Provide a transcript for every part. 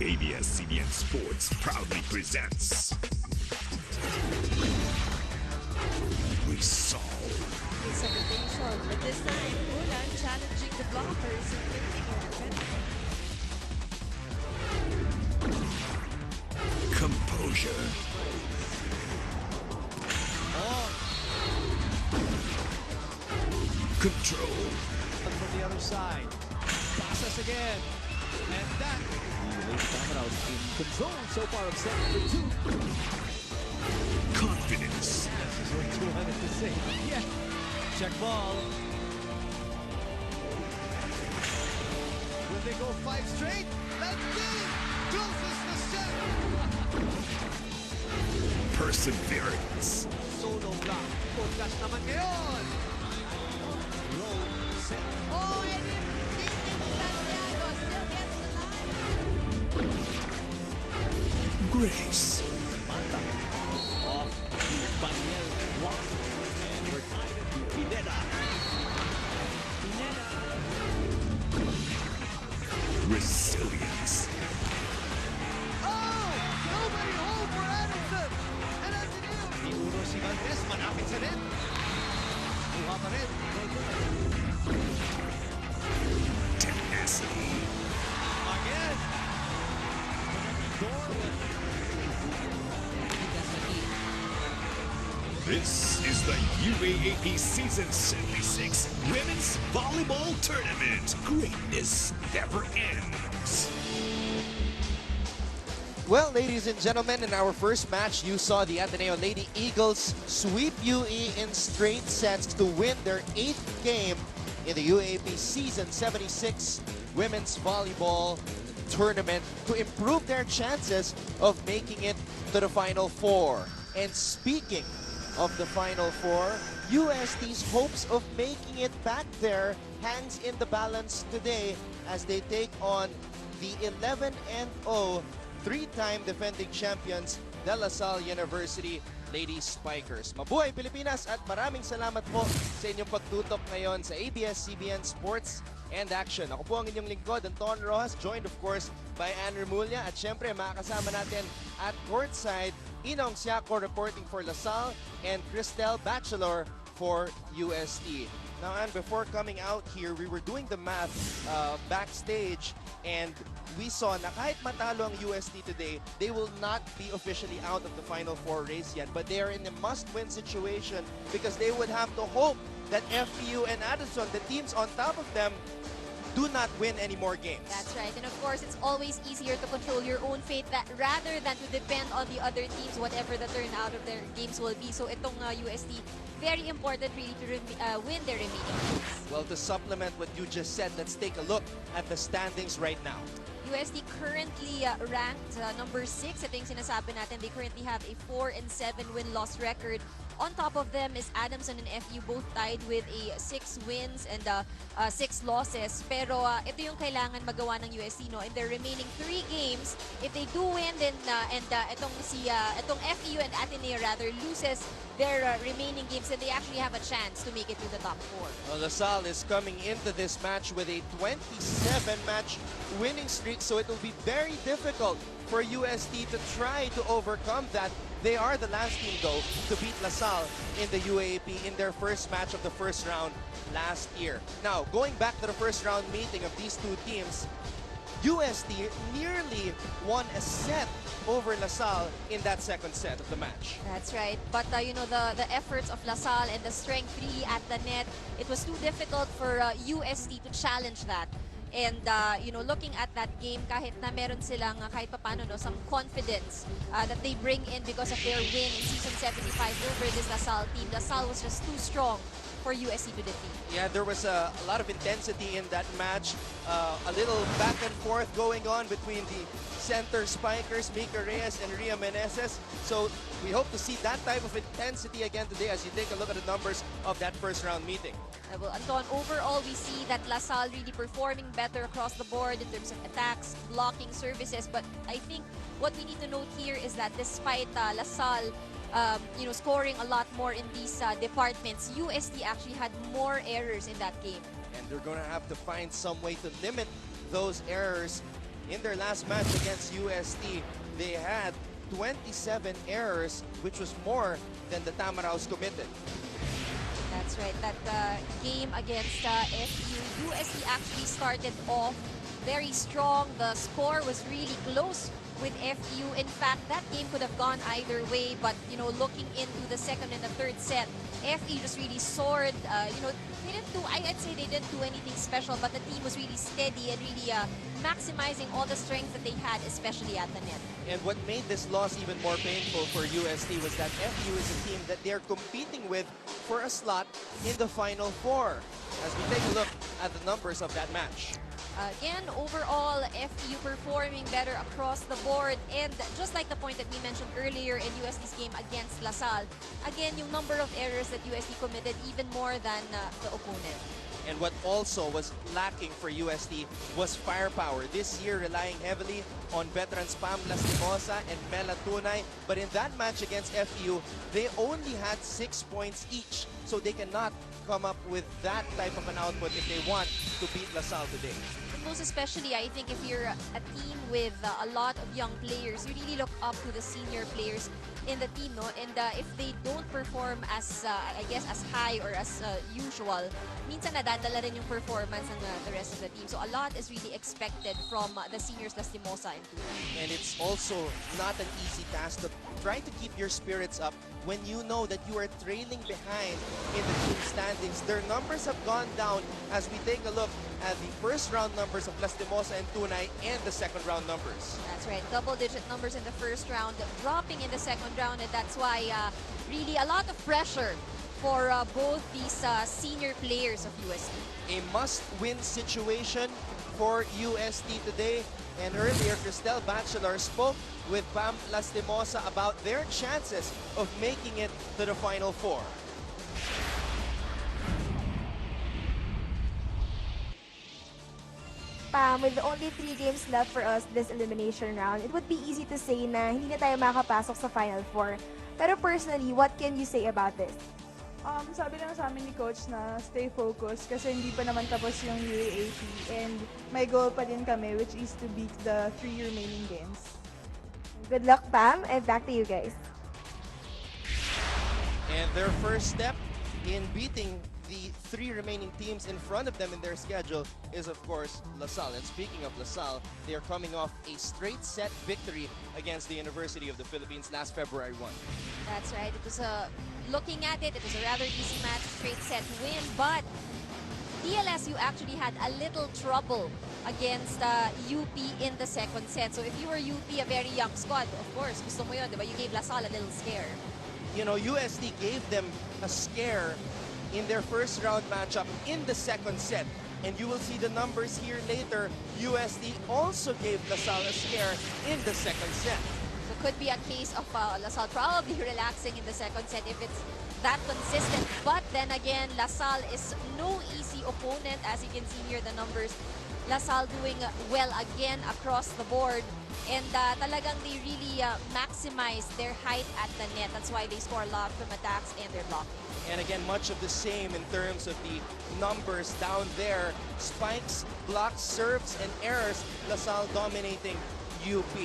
ABS-CBN Sports proudly presents Resolve. It's a rotation, but this time, Ulan challenging the blockers and making it defend. Composure. Control. From the other side. Passes again. And that. The Lady Dominoes in control so far of set number 2. Confidence. This is what 200 to say. Yeah. Check ball. Will they go 5 straight? Let's see. Closes the set. Perseverance. Solo block. Podcast naman ngayon. Roll. Set. Oh, and Santiago still gets the line. Grace. Mata. Off to Daniel Juan. And we're tied to Pineda. Pineda. Resilience. Oh! Nobody home for Anderson! And as it is, Iuro si Valdez, malapit sa net. Buha pa rin. Tenacity. Again! This is the UAAP Season 76 Women's Volleyball Tournament. Greatness never ends. Well, ladies and gentlemen, in our first match, you saw the Ateneo Lady Eagles sweep UE in straight sets to win their 8th game in the UAAP Season 76 Women's Volleyball Tournament to improve their chances of making it to the Final Four. And speaking of the Final Four, UST's hopes of making it back there hangs in the balance today as they take on the 11-0 3-time defending champions De La Salle University Lady Spikers. Mabuhay Pilipinas at maraming salamat po sa inyong pagtutok ngayon sa ABS-CBN Sports and Action. Ako po ang inyong lingkod, Anton Rojas, joined of course by Ann Remulla at syempre makakasama natin at courtside Inong Siaco reporting for La Salle and Cristel Bachelor for UST. Now, Ann, before coming out here, we were doing the math backstage and we saw na kahit matalo ang UST today, they will not be officially out of the Final Four race yet, but they are in a must-win situation because they would have to hope that FPU and Addison, the teams on top of them, do not win any more games. That's right. And of course, it's always easier to control your own fate rather than to depend on the other teams, whatever the turnout of their games will be. So itong UST, very important really to win their remaining games. Well, to supplement what you just said, let's take a look at the standings right now. UST currently ranked number 6. Ito yung sinasabi natin. They currently have a 4-7 win-loss record. On top of them is Adamson and FU, both tied with a 6 wins and 6 losses. Pero ito yung kailangan magawa ng UST, no? In their remaining 3 games, if they do win, then itong FU and Ateneo rather loses their remaining games, and they actually have a chance to make it to the top 4. Well, La Salle is coming into this match with a 27-match winning streak, so it will be very difficult for UST to try to overcome that. They are the last team, though, to beat La Salle in the UAAP in their first match of the first round last year. Now, going back to the first round meeting of these two teams, UST nearly won a set over La Salle in that second set of the match. That's right. But, you know, the efforts of La Salle and the strength really at the net, it was too difficult for UST to challenge that. And, you know, looking at that game, kahit na meron silang kahit papano, no, some confidence that they bring in because of their win in Season 75 over this La Salle team. La Salle was just too strong for UST to defeat. Yeah, there was a lot of intensity in that match. A little back and forth going on between the center spikers, Mika Reyes and Ria Meneses. So we hope to see that type of intensity again today as you take a look at the numbers of that first round meeting. Well, Anton, overall, we see that La Salle really performing better across the board in terms of attacks, blocking, services. But I think what we need to note here is that despite La Salle, you know, scoring a lot more in these departments, UST actually had more errors in that game. And they're going to have to find some way to limit those errors. In their last match against UST, they had 27 errors, which was more than the Tamaraos committed. That's right. That game against FU, UST actually started off very strong. The score was really close with FU. In fact, that game could have gone either way, but looking into the second and the third set, FU just really soared. They didn't do, I'd say they didn't do anything special, but the team was really steady and really maximizing all the strengths that they had, especially at the net. And what made this loss even more painful for UST was that FU is a team that they're competing with for a slot in the Final Four. As we take a look at the numbers of that match. Again, overall, FU performing better across the board. And just like the point that we mentioned earlier in UST's game against LaSalle, again, yung number of errors that UST committed even more than the opponent. And what also was lacking for UST was firepower. This year, relying heavily on veterans Pam Lastimosa and Mela Tunay. But in that match against FU, they only had 6 points each. So they cannot come up with that type of an output if they want to beat LaSalle today. Most especially, I think if you're a team with a lot of young players, you really look up to the senior players in the team, no? And if they don't perform as, I guess, as high or as usual, minsan nadadala rin yung performance ng the rest of the team. So a lot is really expected from the seniors, Lastimosa and Tunay. And it's also not an easy task to try to keep your spirits up when you know that you are trailing behind in the team standings. Their numbers have gone down as we take a look at the first round numbers of Lastimosa and Tunay and the second round numbers. That's right, double-digit numbers in the first round, dropping in the second round, and that's why really a lot of pressure for both these senior players of UST. A must-win situation for UST today. And earlier, Cristel Batchelor spoke with Pam Lastimosa about their chances of making it to the Final Four. Pam, with only 3 games left for us this elimination round, it would be easy to say na hindi na tayo makapasok sa Final Four. Pero personally, what can you say about this? Sabi lang sa amin ni Coach na stay focused kasi hindi pa naman tapos yung UAAP and may goal pa din kami which is to beat the 3 remaining games. Good luck, Pam, and back to you guys. And their first step in beating the 3 remaining teams in front of them in their schedule is, of course, LaSalle. And speaking of LaSalle, they are coming off a straight set victory against the University of the Philippines last February 1. That's right. It was looking at it, it was a rather easy match, straight set win, but DLSU actually had a little trouble against UP in the second set. So if you were UP, a very young squad, of course, gusto mo yun, di ba? You gave LaSalle a little scare. You know, UST gave them a scare in their first round matchup in the second set. And you will see the numbers here later. UST also gave LaSalle a scare in the second set. So could be a case of LaSalle probably relaxing in the second set if it's that consistent. But then again, LaSalle is no easy opponent. As you can see here, the numbers, LaSalle doing well again across the board. And talagang they really maximize their height at the net. That's why they score a lot from attacks and their blocking. And again, much of the same in terms of the numbers down there. Spikes, blocks, serves, and errors. LaSalle dominating UP.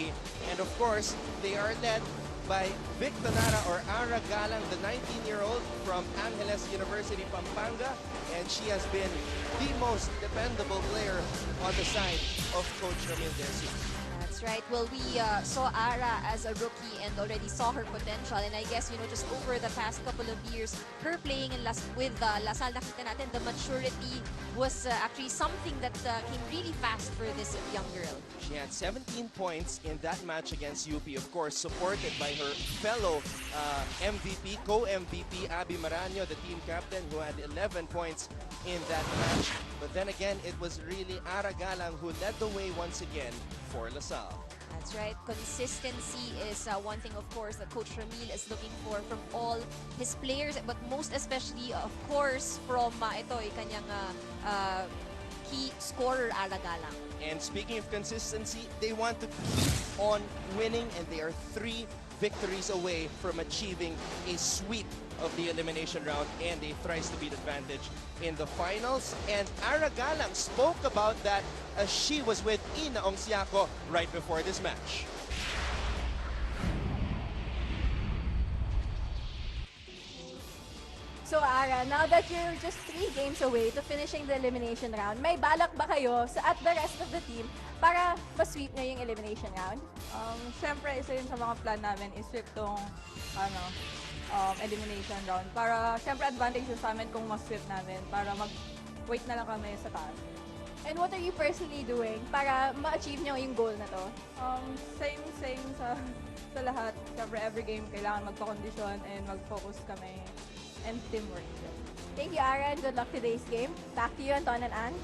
And of course, they are led by Vic Tanara or Ara Galang, the 19-year-old from Angeles University, Pampanga. And she has been the most dependable player on the side of Coach Ramil Desi. That's right. Well, we saw Ara as a rookie and already saw her potential. And I guess, just over the past couple of years, her playing with LaSalle, nakita natin the maturity was actually something that came really fast for this young girl. She had 17 points in that match against UP, of course, supported by her fellow MVP, co-MVP, Abby Maranyo, the team captain, who had 11 points in that match. But then again, it was really Ara Galang who led the way once again for LaSalle. That's right. Consistency is one thing, of course, that Coach Ramil is looking for from all his players, but most especially, of course, from kanyang key scorer, Ara Galang. And speaking of consistency, they want to keep on winning, and they are 3 victories away from achieving a sweep of the elimination round and a thrice-to-beat advantage in the finals. And Ara Galang spoke about that as she was with Ina Ongsiako right before this match. So Ara, now that you're just 3 games away to finishing the elimination round, may balak ba kayo at the rest of the team para ma-sweep nyo yung elimination round? Siyempre, isa yun sa mga plan namin is sweep tong elimination round. Para, siyempre, advantage yun sa amin kung mas-sweep namin para mag-wait na lang kami sa taas. And what are you personally doing para ma-achieve nyo yung goal na to? Same sa lahat. Siyempre, every game, kailangan magpa-kondisyon and mag-focus kami and teamwork. Thank you, Ara, and good luck today's game. Back to you, Anton and Ann.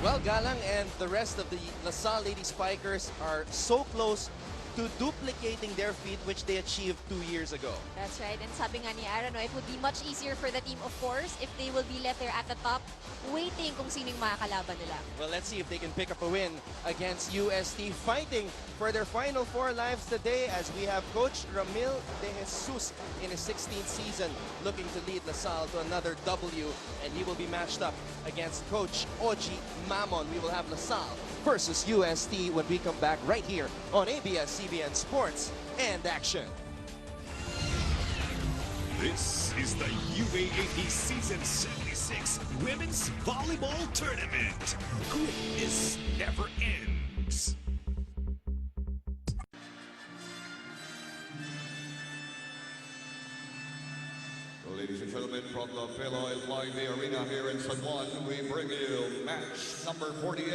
Well, Galang and the rest of the LaSalle Lady Spikers are so close to duplicating their feat which they achieved 2 years ago. That's right. And sabi nga ni Aaron, it would be much easier for the team, of course, if they will be left there at the top, waiting kung sino yung makakalaban nila. Well, let's see if they can pick up a win against UST, fighting for their final 4 lives today as we have Coach Ramil De Jesus in his 16th season looking to lead LaSalle to another W, and he will be matched up against Coach Oji Mamon. We will have LaSalle versus UST when we come back right here on ABS-CBN Sports and Action. This is the UAAP Season 76 Women's Volleyball Tournament. Greatness never ends. Ladies and gentlemen, from the Philoil Flying the Arena here in San Juan, we bring you match number 48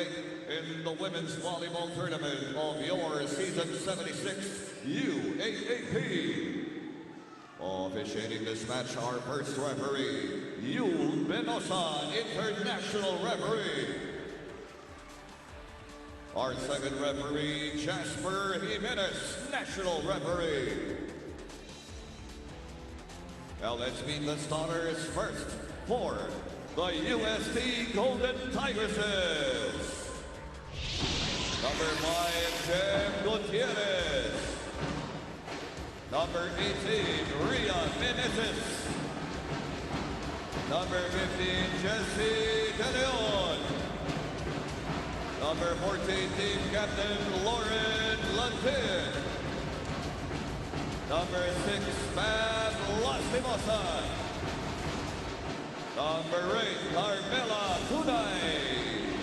in the Women's Volleyball Tournament of your Season 76 UAAP. Officiating this match, our first referee, Yul Benosan, International Referee. Our second referee, Jasper Jimenez, National Referee. Now let's meet the starters first for the UST Golden Tigresses. Number 5, Jem Gutierrez. Number 18, Ria Menezes. Number 15, Jessie De Leon. Number 14, Team Captain Lauren Lantin. Number 6, Fab Lastimosa. Number 8, Carmela Tunay.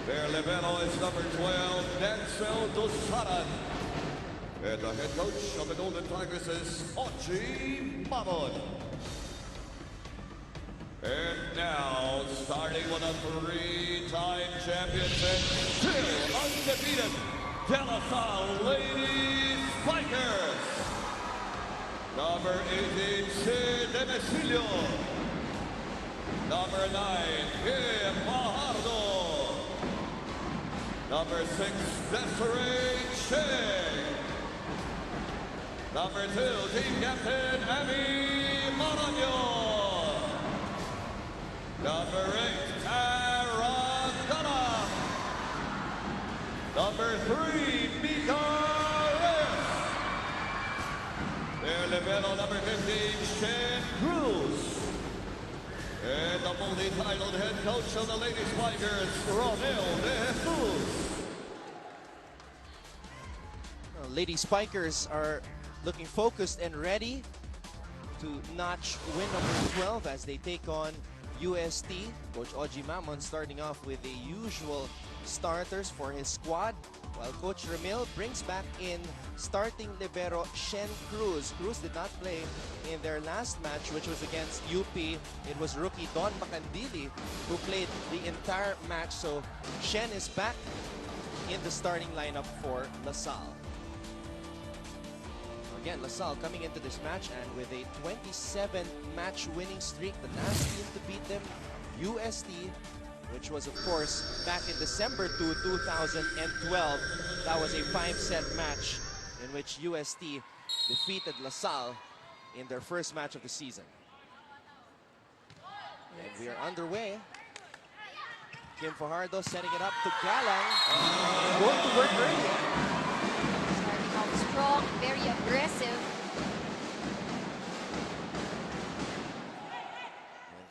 Their libero is number 12, Denzel Dusaran. And the head coach of the Golden Tigresses, Oji Mamon. And now, starting with a 3-time championship, still undefeated, DLSU Lady Spikers. Number 18, Sid Emecilio. Number 9, Kim Fajardo. Number 6, Desiree Cheng. Number 2, Team Captain Abby Marano. Number 8, Tara Donna. Number 3, Mika Reyes. Their libero number 15, Shen Cruz. And the multi-titled head coach of the Lady Spikers, Romel De Jesus. Lady Spikers are looking focused and ready to notch win number 12 as they take on UST. Coach Oji Mamon starting off with the usual starters for his squad, while Coach Ramil brings back in starting libero Shen Cruz. Cruz did not play in their last match, which was against UP. It was rookie Don Macandili who played the entire match, so Shen is back in the starting lineup for LaSalle. Again, LaSalle coming into this match and with a 27-match winning streak. The last team to beat them, UST, which was, of course, back in December 2012. That was a 5-set match in which UST defeated LaSalle in their first match of the season. And we are underway. Kim Fajardo setting it up to Galang. Going to work early. Starting off strong, very aggressive.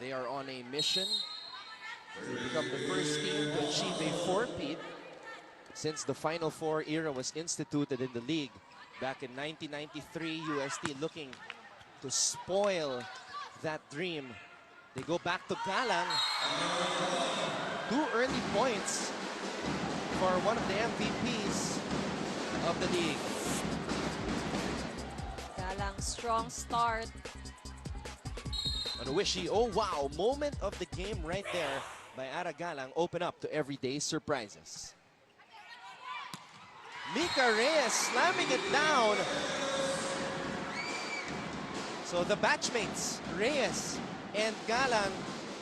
They are on a mission to become the first team to achieve a four-peat since the Final Four era was instituted in the league back in 1993. UST looking to spoil that dream. They go back to Galang. 2 early points for one of the MVPs of the league. Galang, strong start. On a wishy, oh wow, moment of the game right there by Ara Galang. Open up to everyday surprises. Mika Reyes slamming it down. So the batchmates, Reyes and Galang,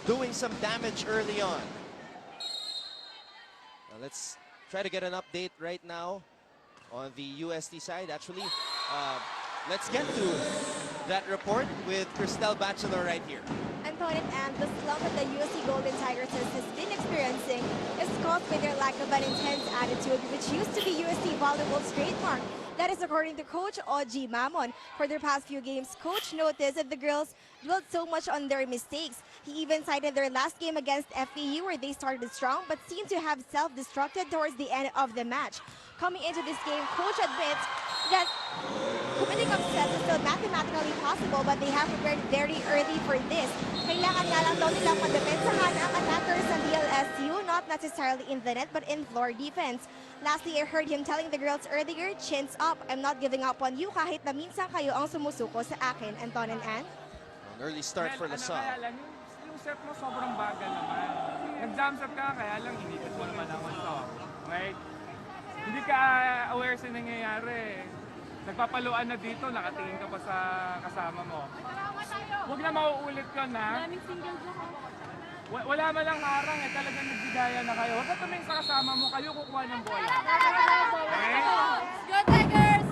doing some damage early on. Now let's try to get an update right now on the UST side. Actually, let's get to that report with Cristel Bachelor right here. Antoinette, and the slump that the UST Golden Tigers has been experiencing is caused by their lack of an intense attitude, which used to be UST Volleyball's trademark. That is according to Coach Oji Mamon. For their past few games, Coach noticed that the girls dwelled so much on their mistakes. He even cited their last game against FAU where they started strong but seemed to have self-destructed towards the end of the match. Coming into this game, Coach admits that committing upsets is still mathematically possible, but they have prepared very early for this. Kailangan nga lang daw nilang madepensahan ang attackers ng DLSU, not necessarily in the net but in floor defense. Lastly, I heard him telling the girls earlier, chins up, I'm not giving up on you kahit na minsan kayo ang sumusuko sa akin. Anton and Ann? An early start for LaSalle. Kaya lang, yung set mo sobrang bagal naman. Nag-jump set ka, kaya lang initit mo naman ang to. Right? Hindi ka aware sa nangyayari. Nagpapaluan na dito, nakatingin ka pa sa kasama mo. Huwag na mauulit ka na. Wala man lang harang eh, talagang nagbigaya na kayo. Huwag ka tumingin sa kasama mo, kayo kukuha ng bola. Okay? Go Tigers!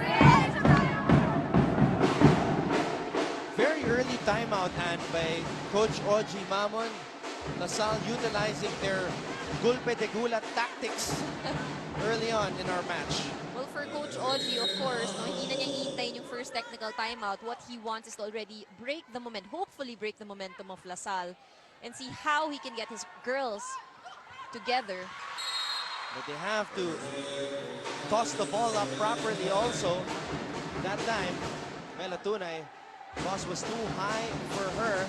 Very early timeout and by Coach Oji Mamon. LaSalle utilizing their gulpe de gula tactics early on in our match. Well, for Coach Oji, of course, no, hindi na niya hihintayin yung first technical timeout. What he wants is to already break the momentum, hopefully break the momentum of LaSalle and see how he can get his girls together. But they have to toss the ball up properly also. That time, Mela Tunay, toss was too high for her.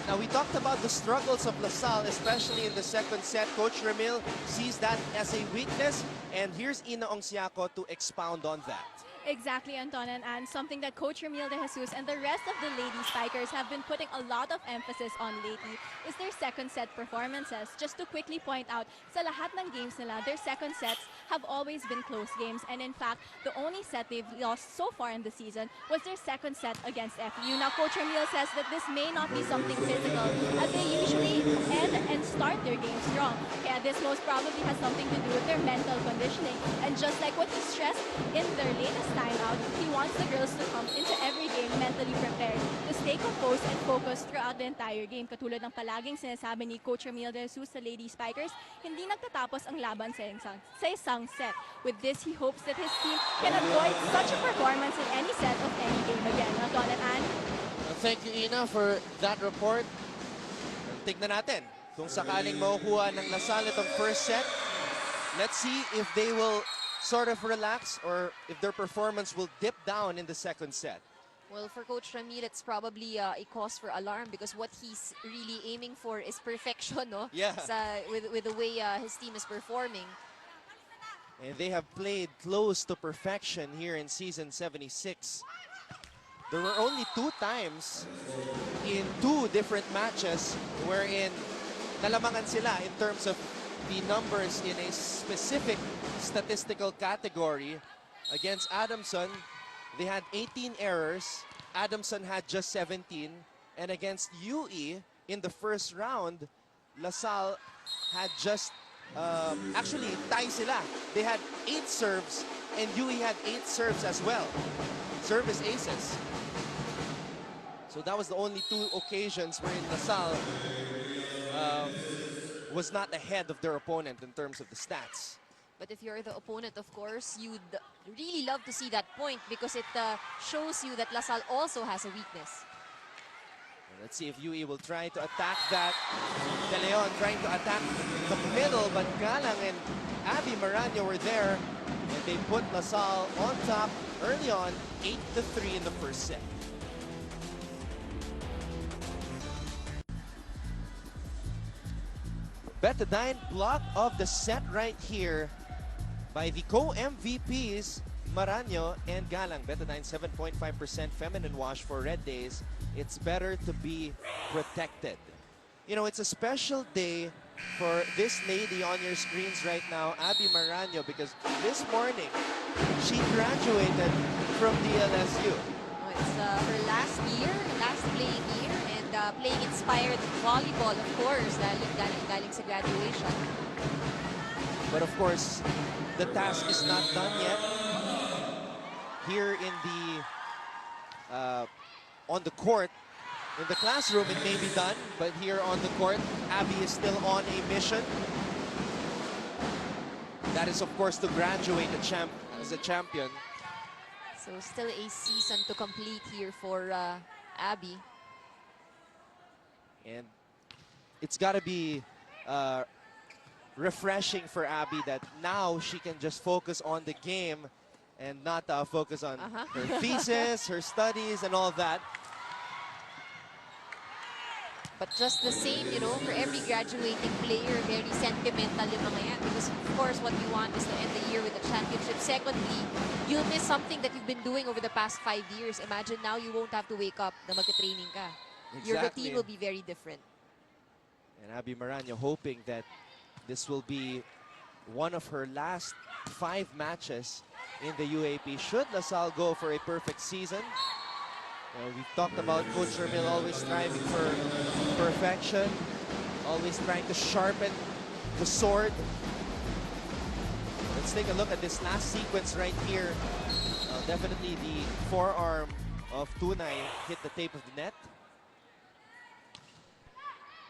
Now, we talked about the struggles of LaSalle, especially in the second set. Coach Ramil sees that as a weakness, and here's Ina Ongsiaco to expound on that. Exactly, Anton, and something that Coach Ramil de Jesus and the rest of the Lady Spikers have been putting a lot of emphasis on lately is their second set performances. Just to quickly point out, sa lahat ng games nila, their second sets have always been close games, and in fact, the only set they've lost so far in the season was their second set against FU. Now, Coach Ramil says that this may not be something physical, as they usually end and start their game strong. Kaya this most probably has something to do with their mental conditioning, and just like what he stressed in their latest timeout, he wants the girls to come into every game mentally prepared to stay composed and focused throughout the entire game. Katulad ng palaging sinasabi ni Coach Ramil de Jesus sa Lady Spikers, hindi nagtatapos ang laban sa isang set. With this, he hopes that his team can avoid such a performance in any set of any game again. Anton and Ann? Thank you, Ina, for that report. Tignan natin kung sakaling makukuha ng LaSalle itong first set. Let's see if they will sort of relax or if their performance will dip down in the second set. Well, for Coach Ramil, it's probably a cause for alarm because what he's really aiming for is perfection, no? Yeah. With the way his team is performing. And they have played close to perfection here in season 76. There were only 2 times in 2 different matches wherein nalamangan sila in terms of the numbers in a specific statistical category. Against Adamson, they had 18 errors. Adamson had just 17. And against UE, in the first round, LaSalle had just, actually, tie sila. They had 8 serves, and UE had 8 serves as well. Service aces. So that was the only 2 occasions wherein LaSalle was not ahead of their opponent in terms of the stats. But if you're the opponent, of course, you'd really love to see that point because it shows you that LaSalle also has a weakness. Let's see if UE will try to attack that. De Leon trying to attack the middle, but Galang and Abby Marano were there. And they put LaSalle on top early on, 8-3 in the first set. Betadine block of the set right here by the co-MVPs, Marano and Galang. Betadine 7.5% feminine wash for Red Days. It's better to be protected. You know, it's a special day for this lady on your screens right now, Abby Marano, because this morning she graduated from DLSU. Oh, it's her last playing year, and playing inspired volleyball, of course, galing sa graduation. But of course, the task is not done yet. Here in the on the court, in the classroom, it may be done, but here on the court, Abby is still on a mission. That is, of course, to graduate as a champion. So still a season to complete here for Abby. And it's got to be refreshing for Abby that now she can just focus on the game and not focus on her thesis, her studies, and all that. But just the same, you know, for every graduating player, very sentimental yung mga yan. Because, of course, what you want is to end the year with a championship. Secondly, you'll miss something that you've been doing over the past 5 years. Imagine now you won't have to wake up na magka-training ka. Exactly. Your routine will be very different. And Abby Marano hoping that this will be one of her last 5 matches in the UAP. Should LaSalle go for a perfect season? We've talked about Coach Ramil always striving for perfection, always trying to sharpen the sword. Let's take a look at this last sequence right here. Definitely the forearm of Tunay hit the tape of the net.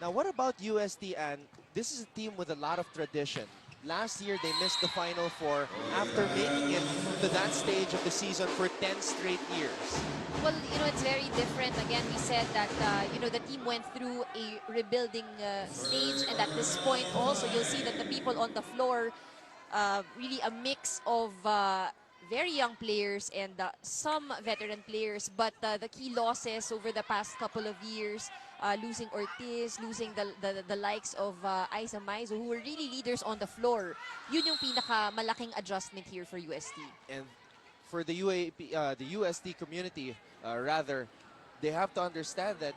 Now, what about UST? And this is a team with a lot of tradition. Last year, they missed the Final Four after making it to that stage of the season for 10 straight years. Well, you know, it's very different. Again, we said that, you know, the team went through a rebuilding stage. And at this point also, you'll see that the people on the floor, really a mix of very young players and some veteran players. But the key losses over the past couple of years, losing Ortiz, losing the likes of Isa Maizo, who were really leaders on the floor. Yun yung pinaka-malaking adjustment here for UST. And for the UAP, the UST community, rather, they have to understand that,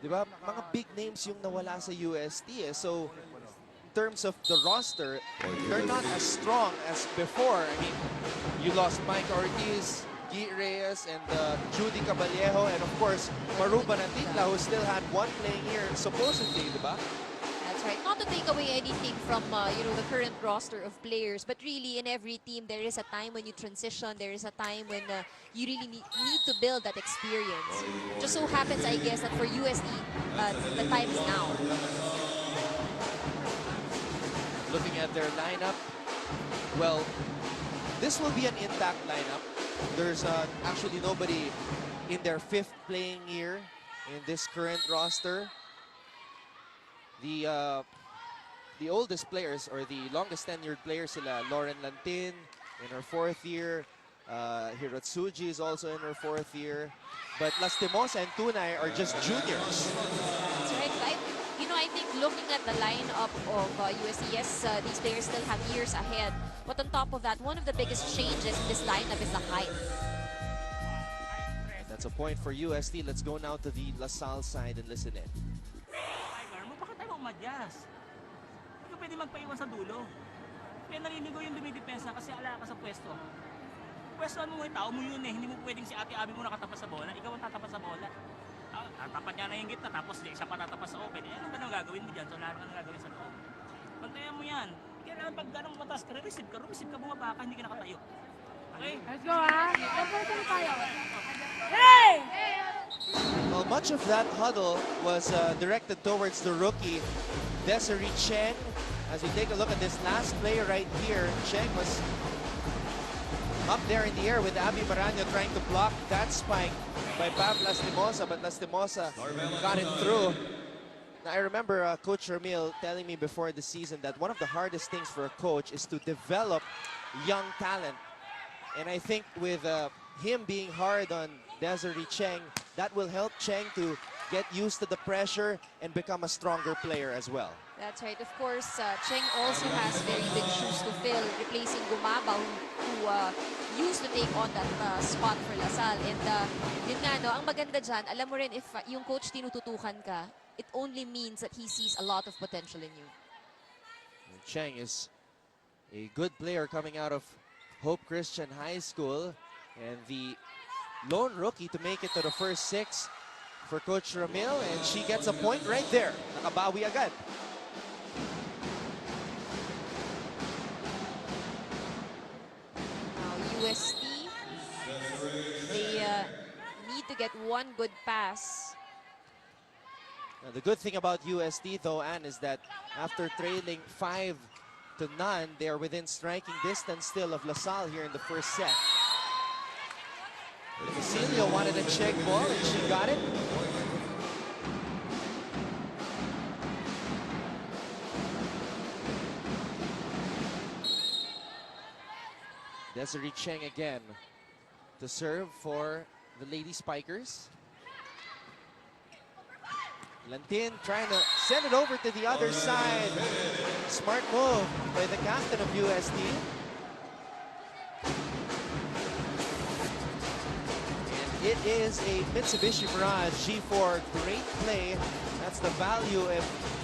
di ba, mga big names yung nawala sa UST. So, in terms of the roster, they're not as strong as before. I mean, you lost Mike Ortiz, Guy Reyes, and Judy Caballejo, and of course, Maru Banatitla, who still had one playing year, supposedly, di ba? That's right. Not to take away anything from, you know, the current roster of players, but really in every team, there is a time when you transition. There is a time when you really need to build that experience. Just so happens, I guess, that for UST, the time is now. Looking at their lineup, well, this will be an intact lineup. There's actually nobody in their 5th playing year in this current roster. The oldest players, or the longest tenured players, sila Lauren Lantin in her 4th year. Hirotsuji is also in her 4th year. But Lastimosa and Tunay are just juniors. That's right. You know, I think looking at the lineup of UST, yes, these players still have years ahead. But on top of that, one of the biggest changes in this lineup is the height. That's a point for UST. Let's go now to the LaSalle side and listen in. Bakit tayo umadyas? Hindi ka pwede magpaiwan sa dulo. Kaya narinig ko yung dumidepensa kasi ala ka sa pwesto. Pwestoan mo yung tao mo yun eh. Hindi mo pwedeng si Ate Abby mo nakatapas sa bola. Ikaw ang tatapas sa bola. Tatapat niya na yung gitna tapos siya pa tatapas sa open. Ano ba nang gagawin mo dyan? So lalo ka nang gagawin sa loob. Pantayan mo yan. Kailangan pag ganang mataas ka, receive ka, bumaba ka, hindi ka nakatayo. Okay? Let's go ha! Let's tayo! Hey! Well, much of that huddle was directed towards the rookie, Desiree Cheng. As we take a look at this last play right here, Cheng was up there in the air with Abby Marano trying to block that spike by Pam Lastimosa, but Lastimosa got it through. Now, I remember Coach Ramil telling me before the season that one of the hardest things for a coach is to develop young talent. And I think with him being hard on Desiree Cheng, that will help Cheng to get used to the pressure and become a stronger player as well. That's right. Of course, Cheng also has very big shoes to fill, replacing Gumaba, who used to take on that spot for Lasal. And yun nga, no, ang maganda dyan, alam mo rin, if yung coach tinututukan ka, it only means that he sees a lot of potential in you. And Cheng is a good player coming out of Hope Christian High School, and the lone rookie to make it to the first 6 for Coach Ramil, and she gets a point right there. Nakabawi agad. Now, UST, they need to get one good pass. Now, the good thing about UST, though, Anne, is that after trailing 5-0, they are within striking distance still of LaSalle here in the first set. Cecilia wanted a check ball, and she got it. Desiree Cheng again to serve for the Lady Spikers. Lantin trying to send it over to the other side. Smart move by the captain of UST. And it is a Mitsubishi Mirage G4. Great play. That's the value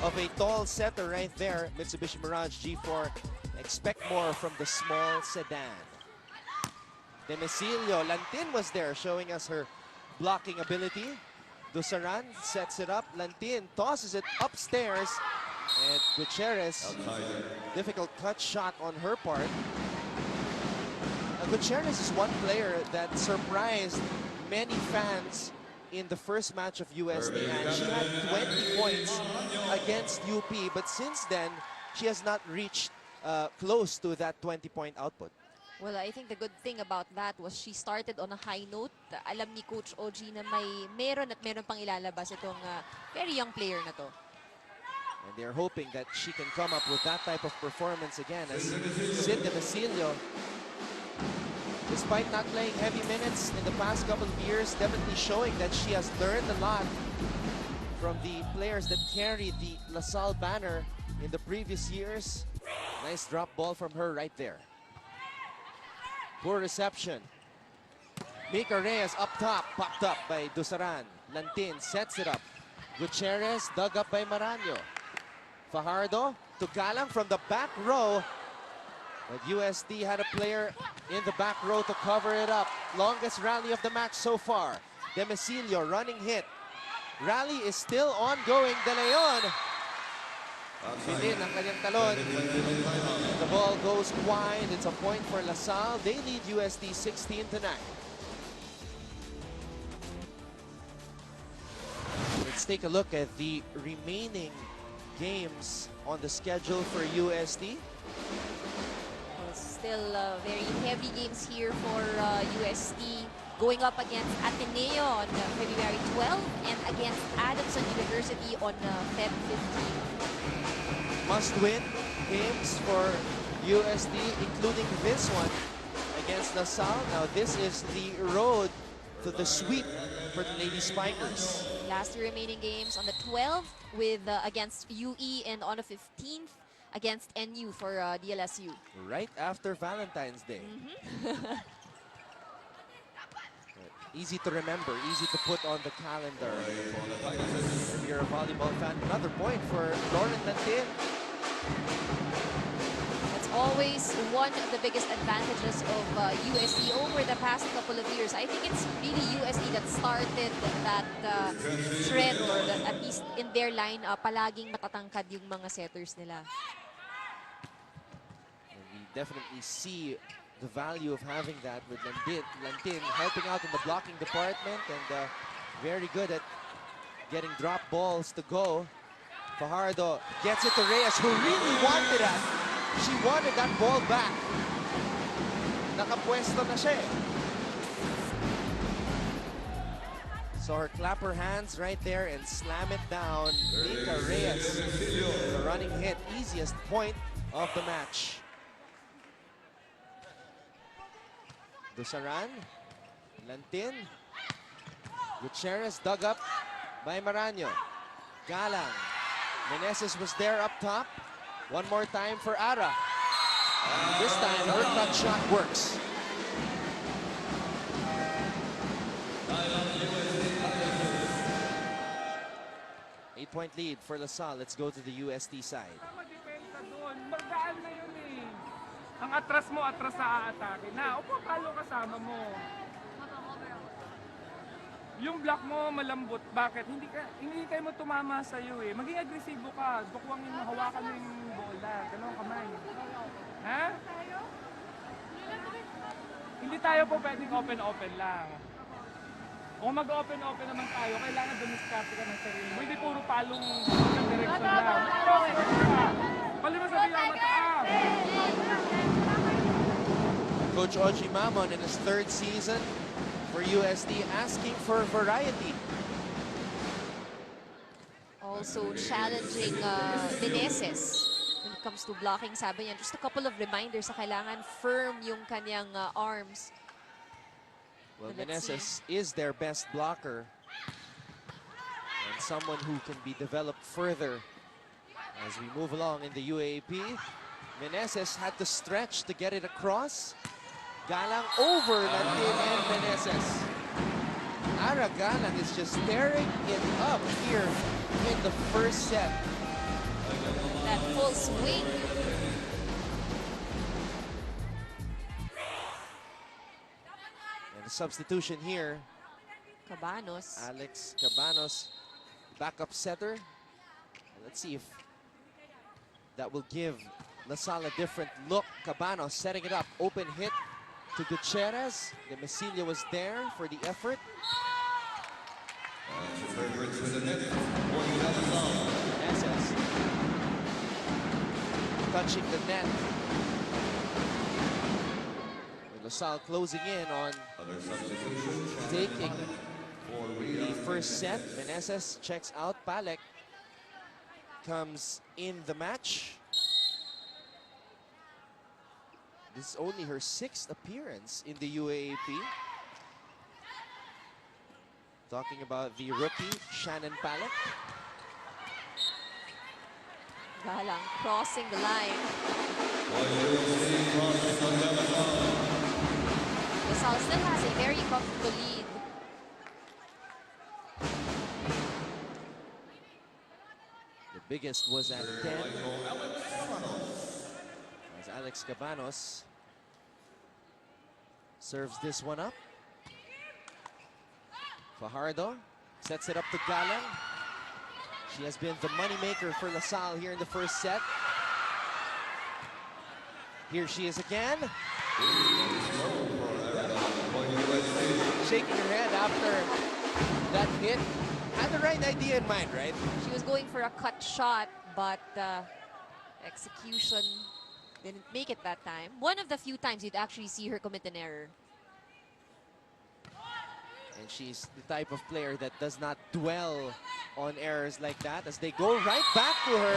of a tall setter right there. Mitsubishi Mirage G4. Expect more from the small sedan. Demecilio, Lantin was there showing us her blocking ability. Dusaran sets it up. Lantin tosses it upstairs. And Gutierrez, difficult cut shot on her part. Gutierrez is one player that surprised many fans in the first match of UST. And she had 20 points against UP. But since then, she has not reached close to that 20-point output. Well, I think the good thing about that was she started on a high note. Alam ni Coach OG na meron pang ilalabas itong very young player na to. And they're hoping that she can come up with that type of performance again as Sid Demecilio, despite not playing heavy minutes in the past couple of years, definitely showing that she has learned a lot from the players that carried the LaSalle banner in the previous years. Nice drop ball from her right there. Poor reception. Mika Reyes up top, popped up by Dusaran. Lantin sets it up. Gutierrez dug up by Marano. Fajardo to Galang from the back row. But UST had a player in the back row to cover it up. Longest rally of the match so far. Demecilio running hit. Rally is still ongoing. De Leon. Bitin ang kanyang talon. The ball goes wide. It's a point for LaSalle. They lead UST 16-9. Let's take a look at the remaining games on the schedule for UST. Well, still very heavy games here for UST. Going up against Ateneo on February 12 and against Adamson University on Feb 15. Must-win games for UST, including this one against LaSalle. Now, this is the road to the sweep for the Lady Spikers. Last two remaining games on the 12th with against UE and on the 15th against NU for DLSU. Right after Valentine's Day. Easy to remember, easy to put on the calendar. If you're a volleyball fan, another point for Lauren Lantin. That's always one of the biggest advantages of UST over the past couple of years. I think it's really UST that started that trend, or that at least in their lineup, palaging matatangkad yung mga setters nila. And we definitely see the value of having that with Lantin helping out in the blocking department, and very good at getting drop balls to go. Fajardo gets it to Reyes, who really wanted that. She wanted that ball back. Nakapwesto na siya eh. So her clap her hands right there and slam it down. Mika Reyes, the running hit, easiest point of the match. Dusaran, Lantin, Gutierrez dug up by Maraño. Galang, Meneses was there up top. One more time for Ara. This time her cut shot works. 8-point lead for LaSalle. Let's go to the UST side. Magdaan na yun eh. Ang atras mo, atras sa aatake na. Opo, palo kasama mo. Yung block mo malambot. Bakit? Hindi kayo mo tumama sa'yo eh. Maging agresibo ka. Bukwangin mo, hawakan mo yung bola. Ganun kamay. Ha? Hindi tayo po pwedeng open-open lang. Kung mag-open-open naman tayo, kailangan dumiskarte ka ng sarili mo. Hindi puro palong sa direksyon lang. Pali mo sa bilang mataas. Coach Oji Mamon in his 3rd season for UST asking for variety. Also challenging Meneses when it comes to blocking. Sabi niya, just a couple of reminders sa kailangan firm yung kanyang arms. Well, Meneses is their best blocker and someone who can be developed further as we move along in the UAAP. Meneses had to stretch to get it across. Galang over Lantin and Meneses. Ara Galang is just tearing it up here in the first set. That full swing. Substitution here. Cabanos. Alex Cabanos, backup setter. Let's see if that will give LaSalle a different look. Cabanos setting it up. Open hit to Gutierrez. De Mesilia was there for the effort. Meneses touching the net. LaSalle closing in on taking the first set. Meneses checks out. Palek comes in the match. This is only her 6th appearance in the UAAP. Talking about the rookie, Shannon Palek. Galang crossing the line. LaSalle still has a very comfortable lead. The biggest was at 10. As Alex Cabanos serves this one up. Fajardo sets it up to Galang. She has been the moneymaker for LaSalle here in the first set. Here she is again. Shaking her head after that hit. Had the right idea in mind, right? She was going for a cut shot, but execution didn't make it that time. One of the few times you'd actually see her commit an error. And she's the type of player that does not dwell on errors like that as they go right back to her.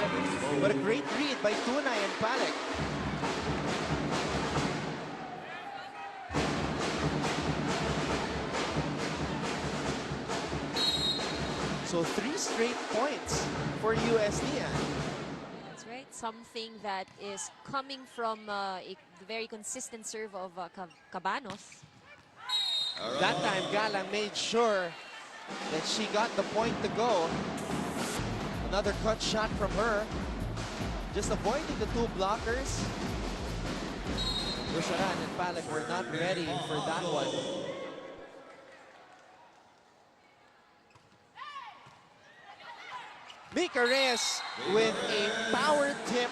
What a great read by Tunay and Palek. So 3 straight points for UST. That's right. Something that is coming from a very consistent serve of Cabanos. That time, Galang made sure that she got the point to go. Another cut shot from her. Just avoiding the 2 blockers. Dusaran and Palek were not ready for that one. Mika Reyes with a power tip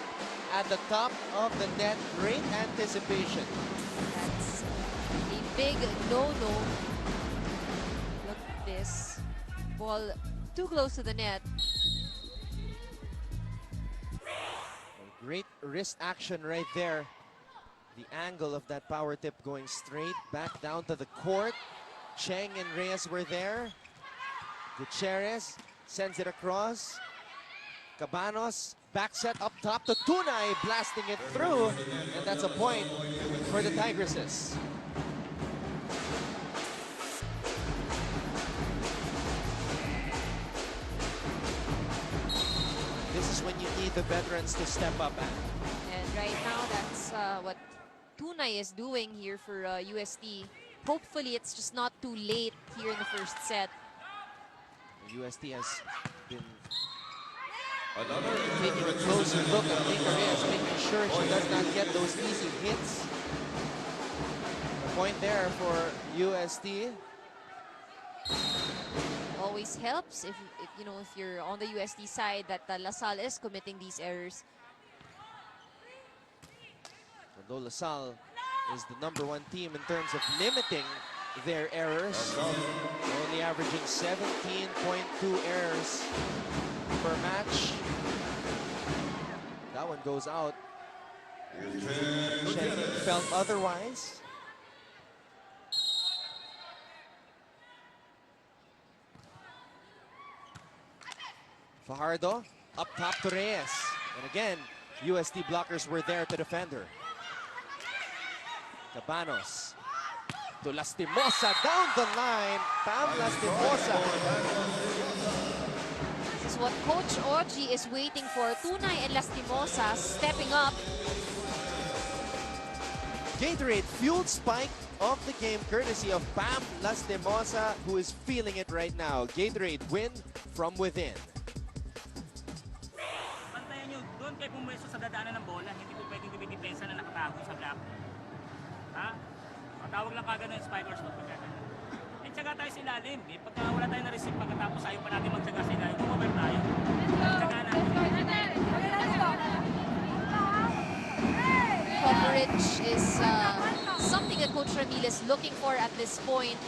at the top of the net. Great anticipation. That's a big no-no. Look at this. Ball too close to the net. Great wrist action right there The angle of that power tip going straight back down to the court. Cheng and Reyes were there. Gutierrez sends it across. Cabanos, back set up top to Tunay, blasting it through. And that's a point for the Tigresses. This is when you need the veterans to step up. And right now, that's what Tunay is doing here for UST. Hopefully, it's just not too late here in the first set. UST has been taking a closer look at Mika Reyes, making sure she does not get those easy hits. The point there for UST. Always helps if you know, if you're on the UST side, that LaSalle is committing these errors. Although LaSalle is the #1 team in terms of limiting their errors, only averaging 17.2 errors per match. That one goes out. Cheng felt otherwise. Fajardo up top to Reyes. And again, UST blockers were there to defend her. Cabanos to Lastimosa down the line. Pam Lastimosa. This is what Coach Oji is waiting for. Tunay and Lastimosa stepping up. Gatorade fueled spike of the game courtesy of Pam Lastimosa, who is feeling it right now. Gatorade win from within. Pantayan nyo, doon kayo pumwesto sa dadaanan ng bola. Hindi po pwedeng dumidepensa na nakatago sa block. Ha? Matawag lang kagad ng spikers doon. Eh, tsaga tayo sa ilalim. Eh, pagka wala tayo na-receive pagkatapos ayaw pa natin magtsaga sa ilalim, kumabar tayo. Tsaga na. Coverage is something that Coach Ramil is looking for at this point.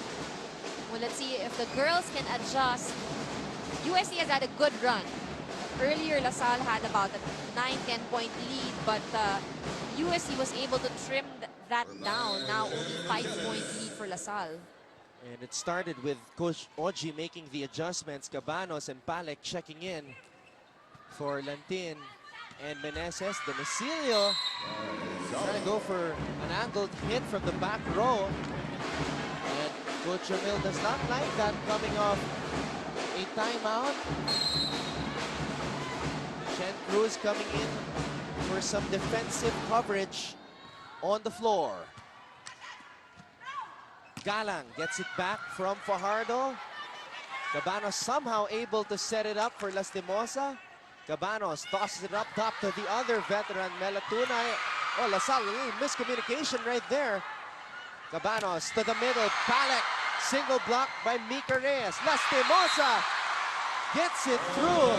Well, let's see if the girls can adjust. UST has had a good run. Earlier, LaSalle had about a 9-10 point lead, but UST was able to trim that down. Now only 5-point lead for LaSalle. And it started with Coach Oji making the adjustments. Cabanos and Palek checking in for Lantin and Meneses. Domicilio trying to go for an angled hit from the back row. And Coach Ramil does not like that coming off a timeout. Chen Cruz coming in for some defensive coverage on the floor. Galang gets it back from Fajardo. Cabanos somehow able to set it up for Lastimosa. Cabanos tosses it up top to the other veteran, Melatunay. Oh, LaSalle, a little miscommunication right there. Cabanos to the middle. Palek, single block by Mika Reyes. Lastimosa gets it through.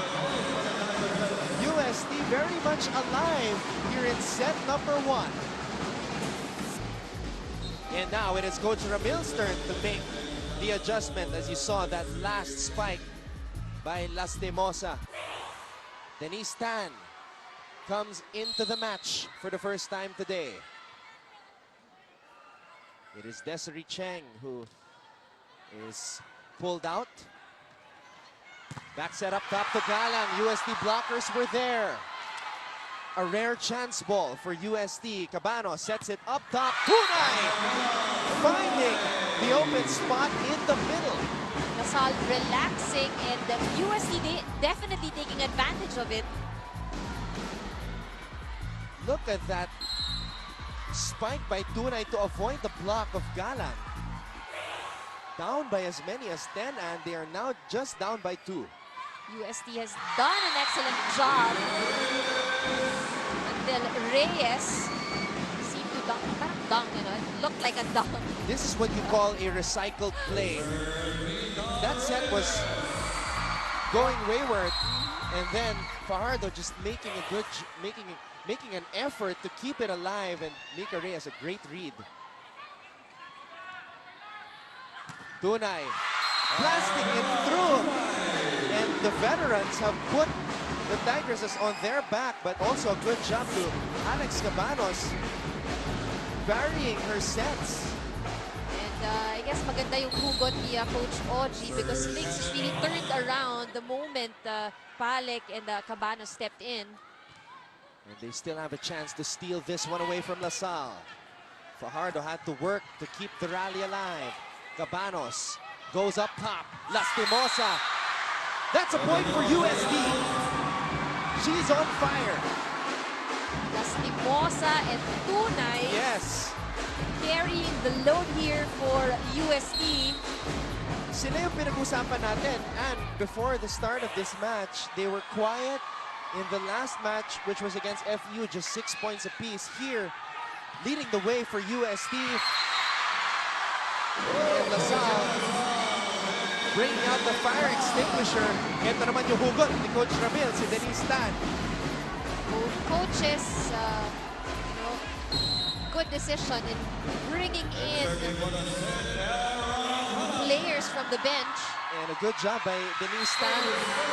UST very much alive here in set #1. And now it is Coach Ramil's turn to make the adjustment, as you saw that last spike by Lastimosa. Denise Tan comes into the match for the first time today. It is Desiree Cheng who is pulled out. Back set up top to Galang. UST blockers were there. A rare chance ball for UST. Cabanos sets it up top. Tunay finding the open spot in the middle. LaSalle relaxing, and the UST definitely taking advantage of it. Look at that spike by Tunay to avoid the block of Galang. Down by as many as 10, and they are now just down by 2. UST has done an excellent job until Reyes seemed to dunk. Parang dunk, you know, it looked like a dunk. This is what you call a recycled play. That set was going wayward, and then Fajardo just making a good, making an effort to keep it alive, and Mika Reyes a great read. Tunay blasting it through, and the veterans have put the Tigresses on their back, but also a good job to Alex Cabanos varying her sets. And I guess maganda yung hugot ni Coach Oji because things just really turned around the moment Palek and Cabano stepped in. And they still have a chance to steal this one away from LaSalle. Fajardo had to work to keep the rally alive. Cabanos goes up top. Lastimosa. That's a point for USD. She's on fire. Lastimosa and Tunay. Yes. Carrying the load here for UST. Sila yung pinag-usapan natin. And before the start of this match, they were quiet. In the last match, which was against FU, just 6 points apiece. Here, leading the way for UST. And LaSalle bringing out the fire extinguisher. Ito naman yung hugot ni Coach Ramil, si Denise Tan. Both coaches, good decision in bringing in players from the bench. And a good job by Denise Tan,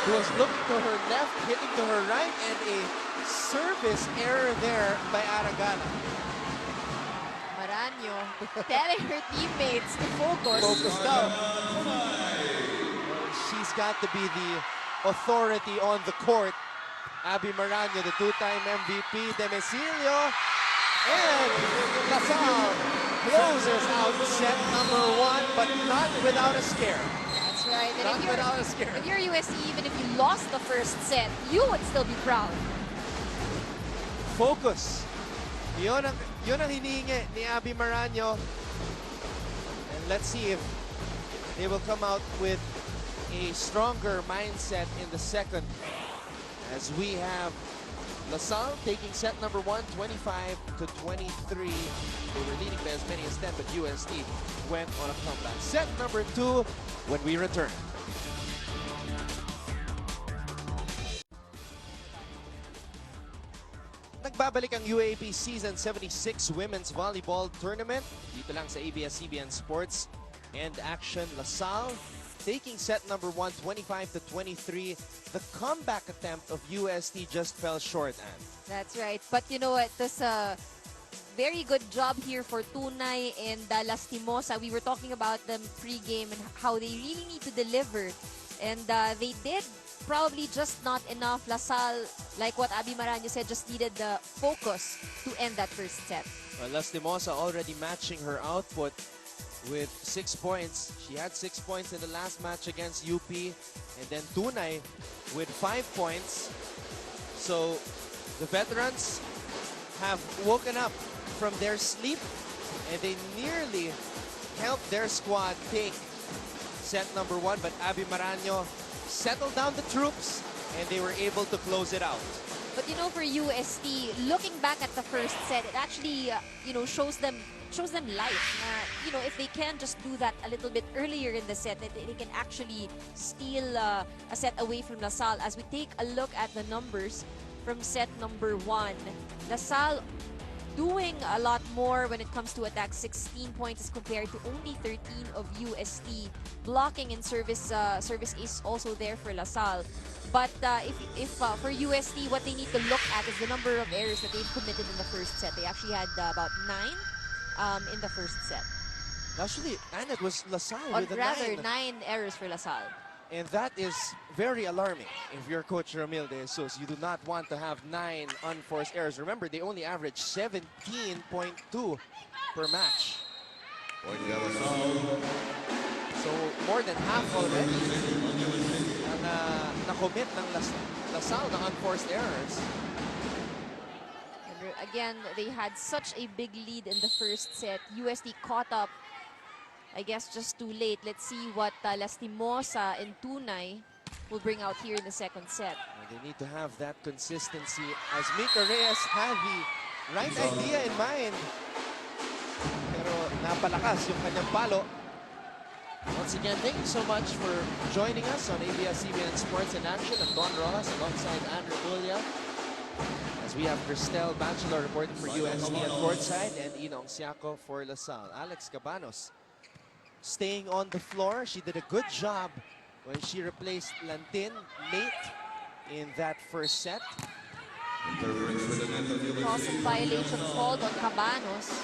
who was looking to her left, hitting to her right, and a service error there by Aragana. Maranyo telling her teammates to focus. Focus down. She's got to be the authority on the court. Abby Maranyo, the two-time MVP, Demesilio, and LaSalle closes out set number 1, but not without a scare. That's right. And Not without a scare. if you're USC, even if you lost the first set, you would still be proud. Focus. Yun ang hinihingi ni Abby Maranyo. And let's see if they will come out with a stronger mindset in the second. As we have LaSalle taking set number 1, 25-23. They were leading by as many as 10, but UST went on a comeback. Set number 2 when we return. Nagbabalik ang UAAP Season 76 Women's Volleyball Tournament. Dito lang sa ABS-CBN Sports and Action. LaSalle taking set number 1, 25-23. The comeback attempt of UST just fell short, Anne. That's right. But you know what? This very good job here for Tunay and Lastimosa. We were talking about them pre-game and how they really need to deliver. And they did. Probably just not enough. LaSalle, like what Abby Maranyo said, just needed the focus to end that first set. Well, Lastimosa already matching her output with 6 points. She had 6 points in the last match against UP. And then Tunay with 5 points. So the veterans have woken up from their sleep and they nearly helped their squad take set number 1. But Abby Maranyo settled down the troops and they were able to close it out. But you know, for UST, looking back at the first set, it actually shows them life. If they can just do that a little bit earlier in the set, they can actually steal a set away from LaSalle. As we take a look at the numbers from set number 1, LaSalle doing a lot more when it comes to attack. 16 points as compared to only 13 of UST. Blocking and service is also there for LaSalle. But if for UST, what they need to look at is the number of errors that they've committed in the first set. They actually had about 9 in the first set. Actually, and it was LaSalle Or with a rather, 9. 9 errors for LaSalle. And that is very alarming. If you're Coach Ramil de Jesus, you do not want to have 9 unforced errors. Remember, they only average 17.2 per match. So more than half already ang na-commit ng LaSalle na unforced errors. And again, they had such a big lead in the first set. UST caught up, I guess, just too late. Let's see what Lastimosa and Tunay will bring out here in the second set. They need to have that consistency as Mika Reyes had the right idea in mind. Pero napalakas yung kanyang palo. Once again, thank you so much for joining us on ABS-CBN Sports in Action. I'm Don Rojas alongside Andrew Bulia. As we have Cristel Bachelor reporting for UST at courtside and Inong Siako for LaSalle. Alex Cabanos staying on the floor. She did a good job when she replaced Lantin late in that first set. Crossing violation called on Cabanos.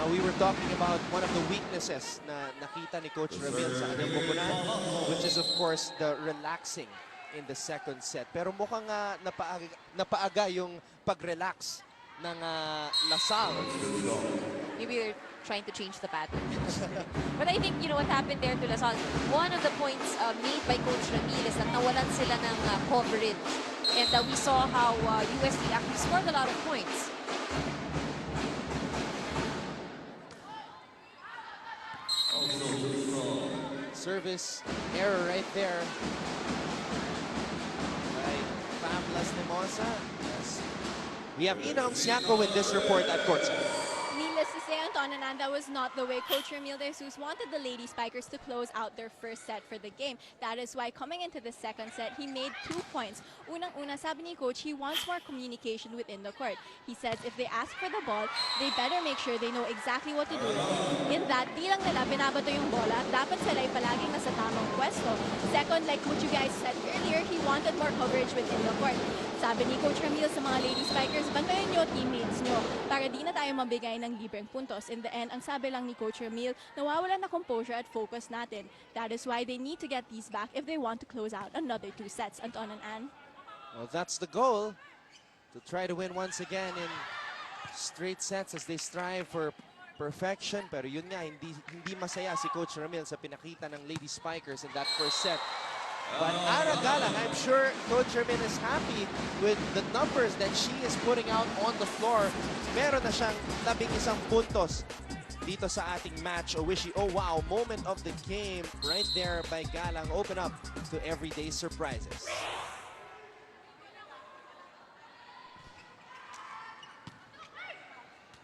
Now, we were talking about one of the weaknesses na nakita ni Coach Ramil sa kanyang koponan, which is of course the relaxing in the second set. Pero mukhang napaaga yung pag-relax ng LaSalle. Maybe they're trying to change the pattern. But I think, you know, what happened there to LaSalle, one of the points made by Coach Ramil is that nawalan sila ng coverage. And we saw how UST actually scored a lot of points. Service error right there by Pamela Nemosa. Yes. We have Inam Siako with this report at courtside. Needless to say, Antonanan, that was not the way Coach Ramil de Jesus wanted the Lady Spikers to close out their first set for the game. That is why coming into the second set, he made 2 points. Unang-una, sabi ni Coach, he wants more communication within the court. He says if they ask for the ball, they better make sure they know exactly what to do. In that, di lang nila binabato yung bola, dapat sila'y palaging nasa tamang pwesto. Second, like what you guys said earlier, he wanted more coverage within the court. Sabi ni Coach Ramil sa mga Lady Spikers, bantayan nyo teammates nyo para di na tayo mabigay ng libreng puntos. In the end, ang sabi lang ni Coach Ramil, nawawalan na composure at focus natin. That is why they need to get these back if they want to close out another 2 sets. Anton and Ann. Well, that's the goal, to try to win once again in straight sets as they strive for perfection. Pero yun nga, hindi masaya si Coach Ramil sa pinakita ng Lady Spikers in that first set. But Ara Galang, I'm sure Coach Ramil is happy with the numbers that she is putting out on the floor. Meron na siyang 11 puntos dito sa ating match. Owishi, oh wow, moment of the game right there by Galang. Open up to everyday surprises.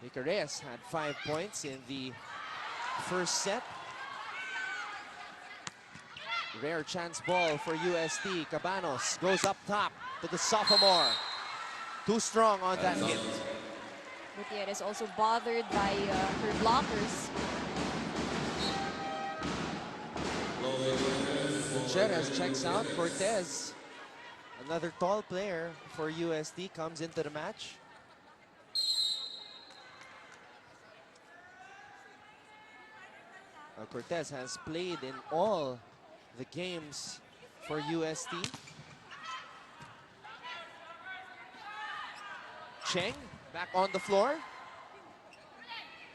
Mika Reyes had 5 points in the first set. Rare chance ball for UST. Cabanos goes up top to the sophomore. Too strong on that hit. Gutierrez also bothered by her blockers. Gutierrez checks out. Cortez, another tall player for UST, comes into the match. Cortez has played in all the games for UST. Cheng back on the floor.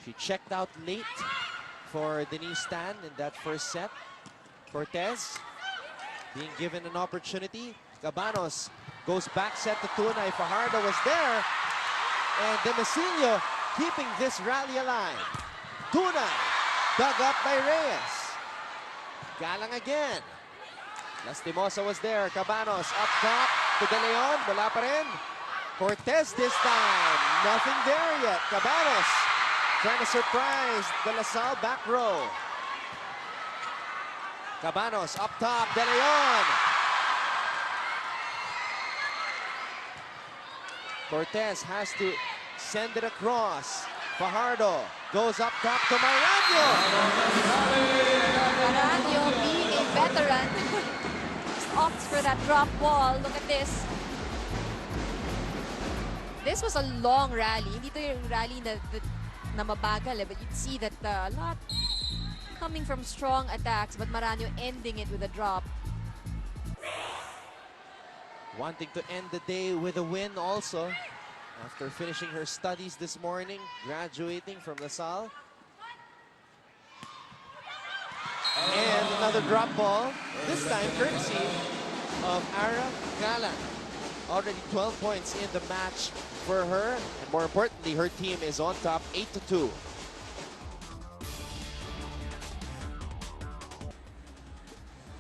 She checked out late for Denise Tan in that first set. Cortez being given an opportunity. Cabanos goes back set to Tunay. Fajardo was there. And Demecillo keeping this rally alive. Tunay dug up by Reyes. Galang again. Lastimosa was there. Cabanos up top to De Leon. Wala pa rin. Cortez this time. Nothing there yet. Cabanos trying to surprise the LaSalle back row. Cabanos up top. De Leon. Cortez has to send it across. Fajardo goes up top to Maranyo. Maranyo being a veteran just opts for that drop ball. Look at this. This was a long rally. Hindi to yung rally na mabagal, but you'd see that a lot coming from strong attacks, but Maranyo ending it with a drop. Wanting to end the day with a win also. After finishing her studies this morning, graduating from LaSalle. And another drop ball, this time courtesy of Ara Galang. Already 12 points in the match for her. And more importantly, her team is on top 8-2.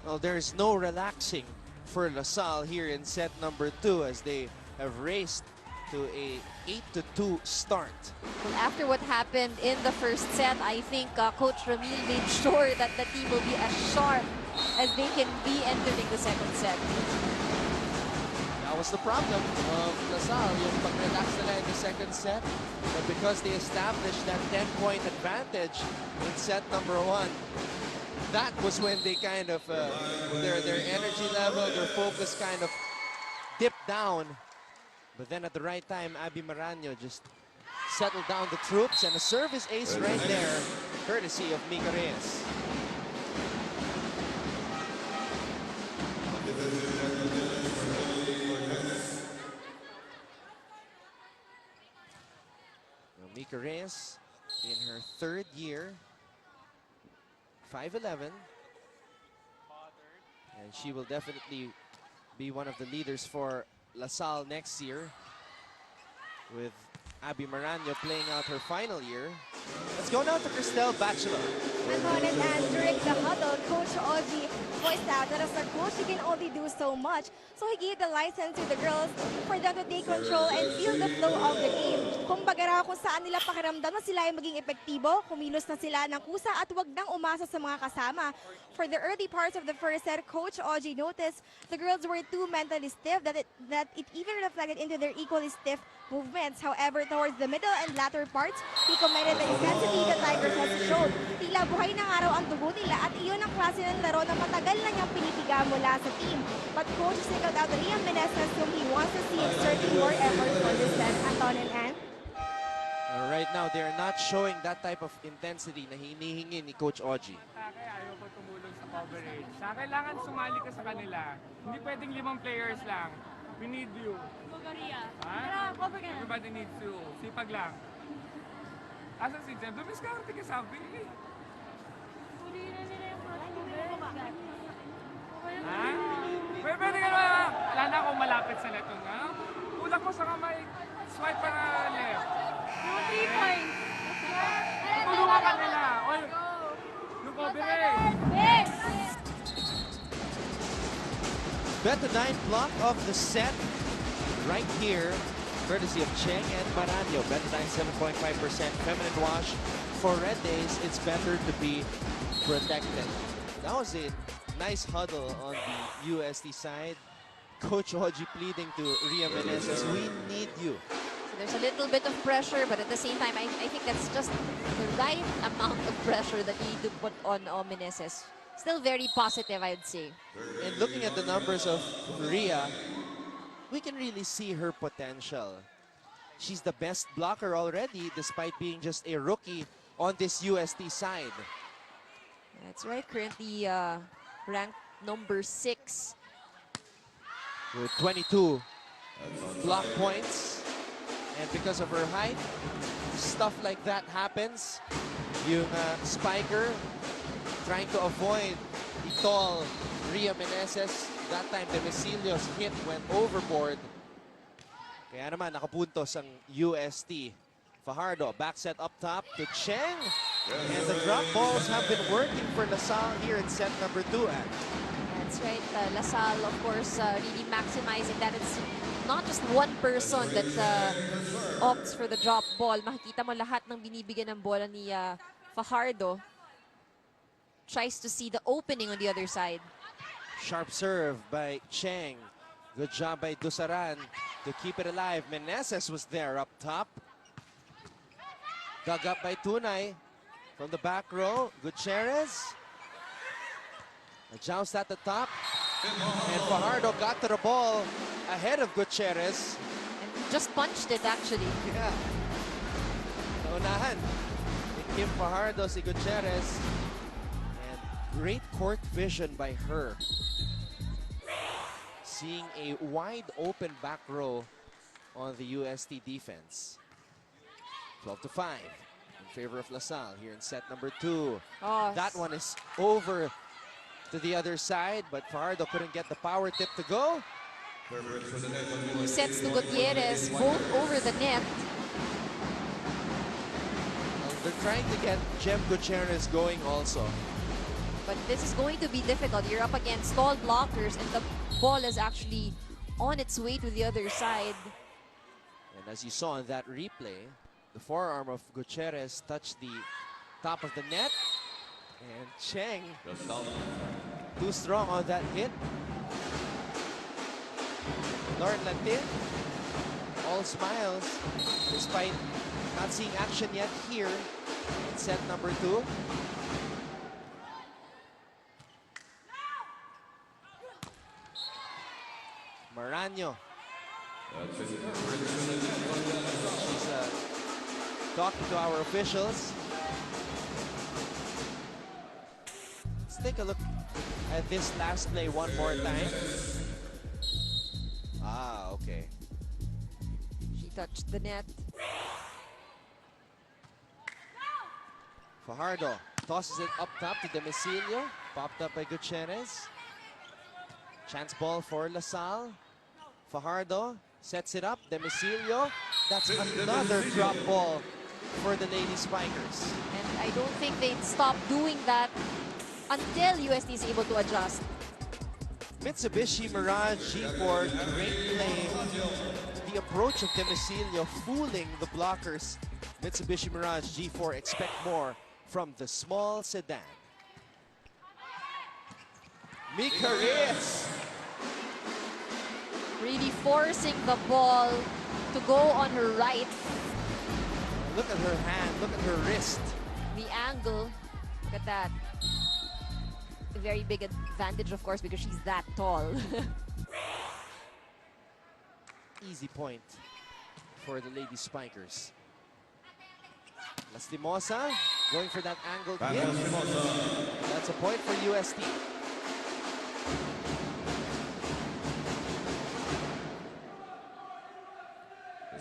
Well, there's no relaxing for LaSalle here in set number 2 as they have raced to a 8-2 start. Well, after what happened in the first set, I think Coach Ramil made sure that the team will be as sharp as they can be entering the second set. That was the problem of LaSalle, yung pag-relax nila in the second set. But because they established that 10-point advantage in set number 1, that was when they kind of, their energy level, their focus kind of dipped down. But then at the right time, Abby Maranyo just settle down the troops, and a service ace right there, courtesy of Mika Reyes. Now, Mika Reyes in her third year, 5'11", and she will definitely be one of the leaders for LaSalle next year, with Abby Marano playing out her final year. Let's go now to Cristel Bachelor. And during the huddle, Coach Oji voiced out that as a coach, he can only do so much. So he gave the license to the girls for them to take control and feel the flow of the game. Kumbaga raw kung saan nila pakiramdam na sila ay maging epektibo, kumilos na sila ng kusa at wag nang umasa sa mga kasama. For the early parts of the first set, Coach Oji noticed the girls were too mentally stiff that it even reflected into their equally stiff movements. However, towards the middle and latter parts, he commended the intensity the Tigers has shown. Tila buhay na nga raw ang dugo nila at iyon ang klase ng laro na matagal na niyang pinipiga mula sa team. But Coach singled out Ria Meneses, whom he wants to see exerting more effort for this set. Anton and Ann. Right now, they're not showing that type of intensity na hinihingi ni Coach Oji. Kaya ayaw ko tumulong sa coverage. Kailangan sumali ka sa kanila. Hindi pwedeng 5 players lang. We need you. Ha? Everybody needs you. Sipag lang. Asan si Jem? Dumiskarte ka sabi. Ha? Pwede ka na. Wala na akong malapit sa netong. Ha? Ulak mo sa kamay. Swipe para left. 3 points. Tulungan ka nila. Look over it. Bet the 9th block of the set right here, courtesy of Cheng and Marano. Bet the 7.5% feminine wash. For Red Days, it's better to be protected. That was a nice huddle on the UST side. Coach Oji pleading to Ria Meneses, we need you. So there's a little bit of pressure, but at the same time, I think that's just the right amount of pressure that you need to put on Meneses. Still very positive, I would say. And looking at the numbers of Ria, we can really see her potential. She's the best blocker already, despite being just a rookie on this UST side. That's right, currently ranked number 6. With 22 block points. And because of her height, stuff like that happens. Yung spiker trying to avoid the tall Ria Meneses. That time, the Mesilio's hit went overboard. Kaya naman, nakapuntos ang UST. Fajardo, back set up top to Cheng. And the drop balls have been working for LaSalle here in set number 2. That's right. LaSalle, of course, really maximizing that. It's not just one person that opts for the drop ball. Makikita mo lahat ng binibigyan ng bola ni Fajardo. Tries to see the opening on the other side. Sharp serve by Cheng. Good job by Dusaran to keep it alive. Meneses was there up top. Dug up by Tunay from the back row. Gutierrez. A joust at the top. And Fajardo got to the ball ahead of Gutierrez. And just punched it, actually. Yeah. Naunahan. Kim Fajardo si Gutierrez. And great court vision by her. Seeing a wide open back row on the UST defense. 12-5 in favor of LaSalle here in set number 2. Oh, that one is over to the other side, but Fajardo couldn't get the power tip to go. 2 sets to Gutierrez, both over the net. They're trying to get Jem Gutierrez going also. But this is going to be difficult. You're up against tall blockers, and the ball is actually on its way to the other side. And as you saw in that replay, the forearm of Gutierrez touched the top of the net. And Cheng, too strong on that hit. Lauren Lantin, all smiles, despite not seeing action yet here in set number 2. Marano. She's talking to our officials. Let's take a look at this last play one more time. Ah, okay. She touched the net. Fajardo tosses it up top to Demicilio. Popped up by Gutierrez. Chance ball for LaSalle. Fajardo sets it up. Demicilio. That's another drop ball for the Lady Spikers. And I don't think they'd stop doing that until UST is able to adjust. Mitsubishi Mirage G4, great play. The approach of Demicilio fooling the blockers. Mitsubishi Mirage G4, expect more from the small sedan. Mika Reyes. Really forcing the ball to go on her right. Look at her hand, look at her wrist. The angle, look at that. A very big advantage, of course, because she's that tall. Easy point for the Lady Spikers. Lastimosa going for that angled hit. That's a point for UST.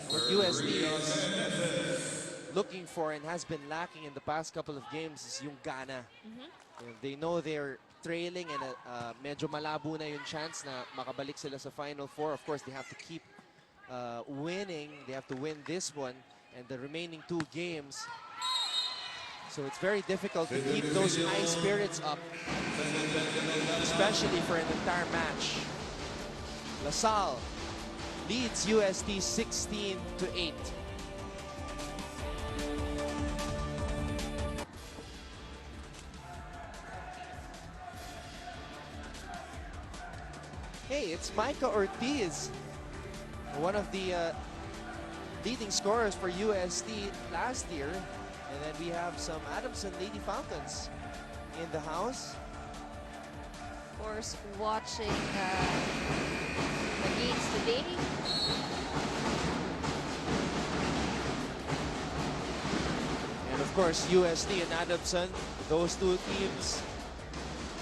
What UST is looking for and has been lacking in the past couple of games is yung gana. They know they're trailing and medyo malabo na yung chance na makabalik sila sa Final Four. Of course, they have to keep winning. They have to win this one and the remaining 2 games. So it's very difficult to keep those high spirits up, especially for an entire match. LaSalle leads UST 16-8. Hey, it's Micah Ortiz, one of the leading scorers for UST last year. And then we have some Adamson Lady Falcons in the house. Of course, watching the games today. And of course, UST and Adamson, those 2 teams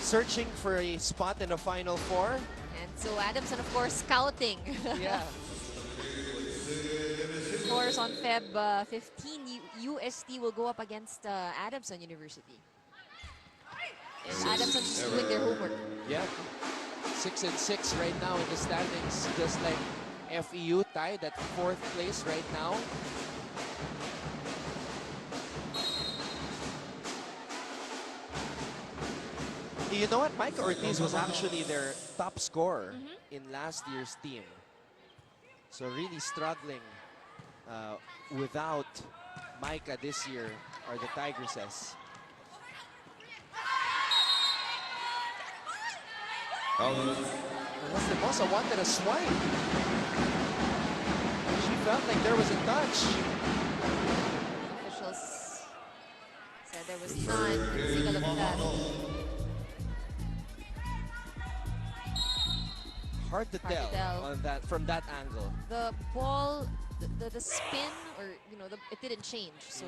searching for a spot in the Final Four. And so Adamson, of course, scouting. Yeah. Of course, on Feb 15, UST will go up against Adamson University. And Adamson is doing their homework. Yeah. 6-6 right now in the standings, just like FEU tied at 4th place right now. You know what? Micah Ortiz was actually their top scorer in last year's team. So really struggling without Micah this year are the Tigresses. Lastimosa wanted a swipe. She felt like there was a touch. Officials said there was none. Let's take a look at that. Hard to tell on that from that angle. The ball, the spin, or it didn't change. So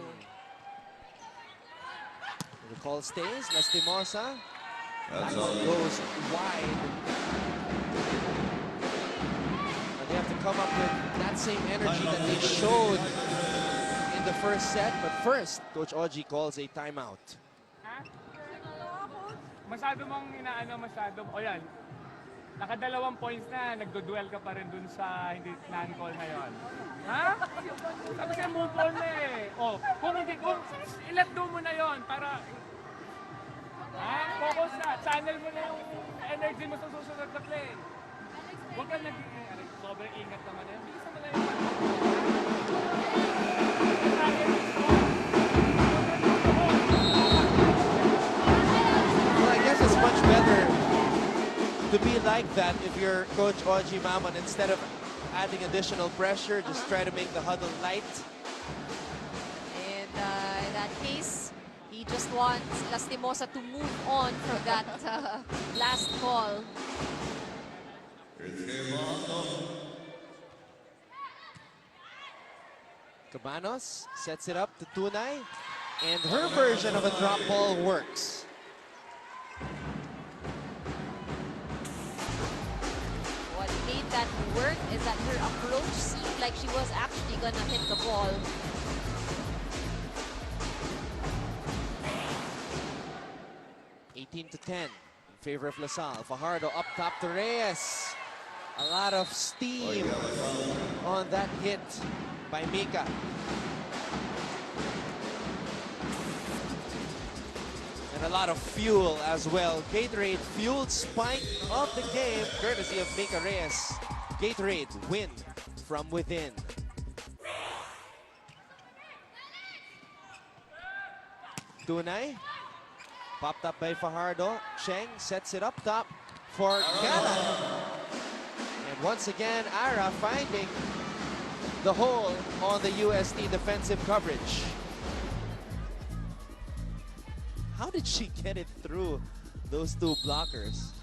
the call stays. Lastimosa. That one goes wide. And they have to come up with that same energy that they showed in the first set. But first, Coach Oji calls a timeout. Masyado mong inaano masyado. O yan, nakadalawang points na, nagdo-duel ka pa rin dun sa hindi non-call ngayon. Ha? Sabi ka move on na eh. O, kung i-let go mo na yon para focus na. Channel mo na yung energy mo sa susunod na play. Huwag kang sobrang ingat naman yan. Bilisan mo na yun. Well, I guess it's much better to be like that if you're Coach Oji Mamon. Instead of adding additional pressure, just try to make the huddle light. and in that case, he just wants Lastimosa to move on from that last call. Cabanos sets it up to Tunay, and her version of a drop ball works. What made that work is that her approach seemed like she was actually gonna hit the ball. (18-10) in favor of LaSalle. Fajardo up top to Reyes. A lot of steam on that hit by Mika. And a lot of fuel as well. Gatorade fueled spike of the game, courtesy of Mika Reyes. Gatorade win from within. Tunay, popped up by Fajardo. Cheng sets it up top for Gala. And once again, Ara finding the hole on the UST defensive coverage. How did she get it through those two blockers?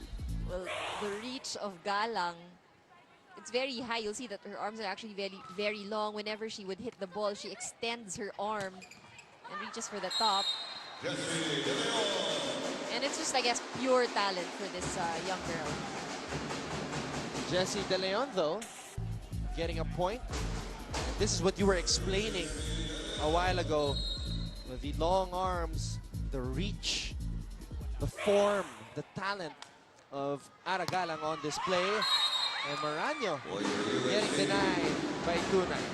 Well, the reach of Galang, it's very high. You'll see that her arms are actually very, very long. Whenever she would hit the ball, she extends her arm and reaches for the top. And it's just, I guess, pure talent for this young girl. Jessie De Leon, though, getting a point. This is what you were explaining a while ago. With the long arms, the reach, the form, the talent of Ara Galang on display. And Marano getting denied by Tunay.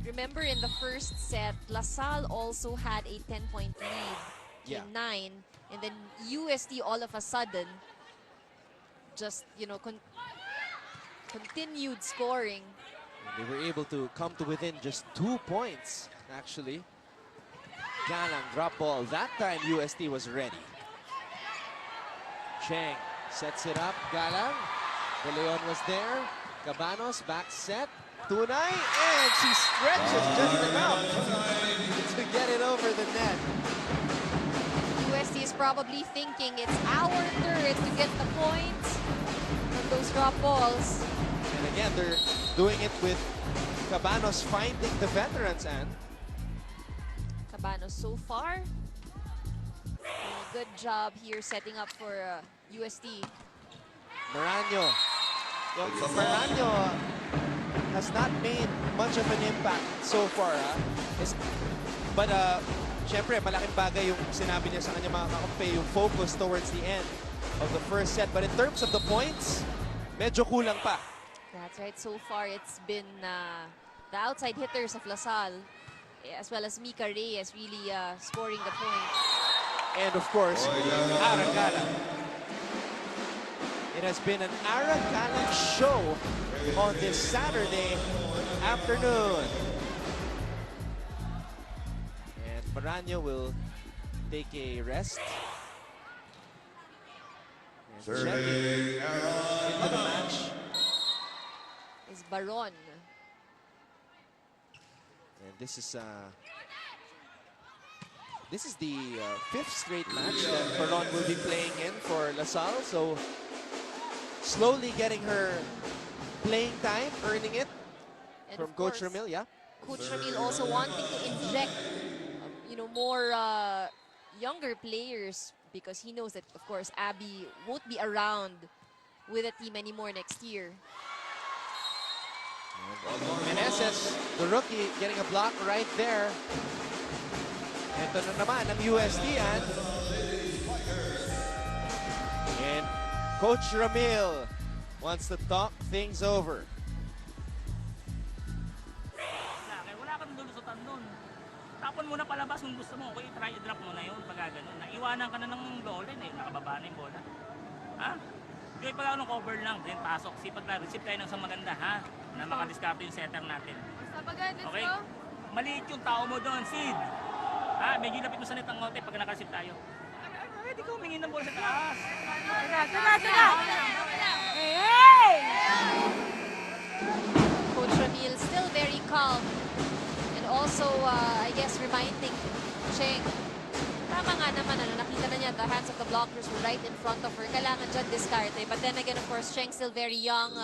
Remember in the first set, LaSalle also had a 10-point lead, Yeah. 9, and then UST all of a sudden just, you know, continued scoring. They were able to come to within just 2 points, actually. Galang drop ball. That time UST was ready. Cheng sets it up. Galang. De Leon was there. Cabanos back set. Tunay, and she stretches just enough to get it over the net. UST is probably thinking it's our turn to get the points from those drop balls. And again, they're doing it with Cabanos finding the veterans, and Cabanos so far doing a good job here setting up for UST. Marano. Marano has not made much of an impact so far. But syempre, malaking bagay yung sinabi niya sa kanya mga kakampi, yung focus towards the end of the first set. But in terms of the points, medyo kulang pa. That's right. So far, it's been the outside hitters of LaSalle, as well as Mika Reyes, really scoring the points. And of course, Ara Galang. It has been an Ara Galang show on this Saturday afternoon. And Marano will take a rest. And checking into the match Is Baron. And this is the 5th straight match that Baron will be playing in for LaSalle. So slowly getting her playing time, earning it And from of Coach course, Ramil, yeah. Coach Ramil also wanting to inject, you know, more younger players, because he knows that, of course, Abby won't be around with the team anymore next year. Meneses, the rookie, getting a block right there. Ito na naman ang UST, and Coach Ramil wants to talk things over. Wala kang lulusutan nun. Tapon mo na palabas kung gusto mo. Okay, try i-drop mo na yun pag gano'n. Naiwanan ka na ng goalie eh. Nakababa na yung bola. Ha? Gawin pala ng cover lang. Then pasok. Sipag na. Receive tayo ng isang maganda, ha? Na makadiscarte yung setter natin. Okay? Maliit yung tao mo doon, Sid. Ha? Medyo lapit mo sa net ang ngote pag nakareceive tayo. Pwede ka humingi ng bola sa taas. Coach Ramil still very calm, and also, I guess, reminding Cheng, tama nga naman, nakita na niya at the hands of the blockers were right in front of her. Kailangan dyan diskarte. But then again, of course, Cheng's still very young.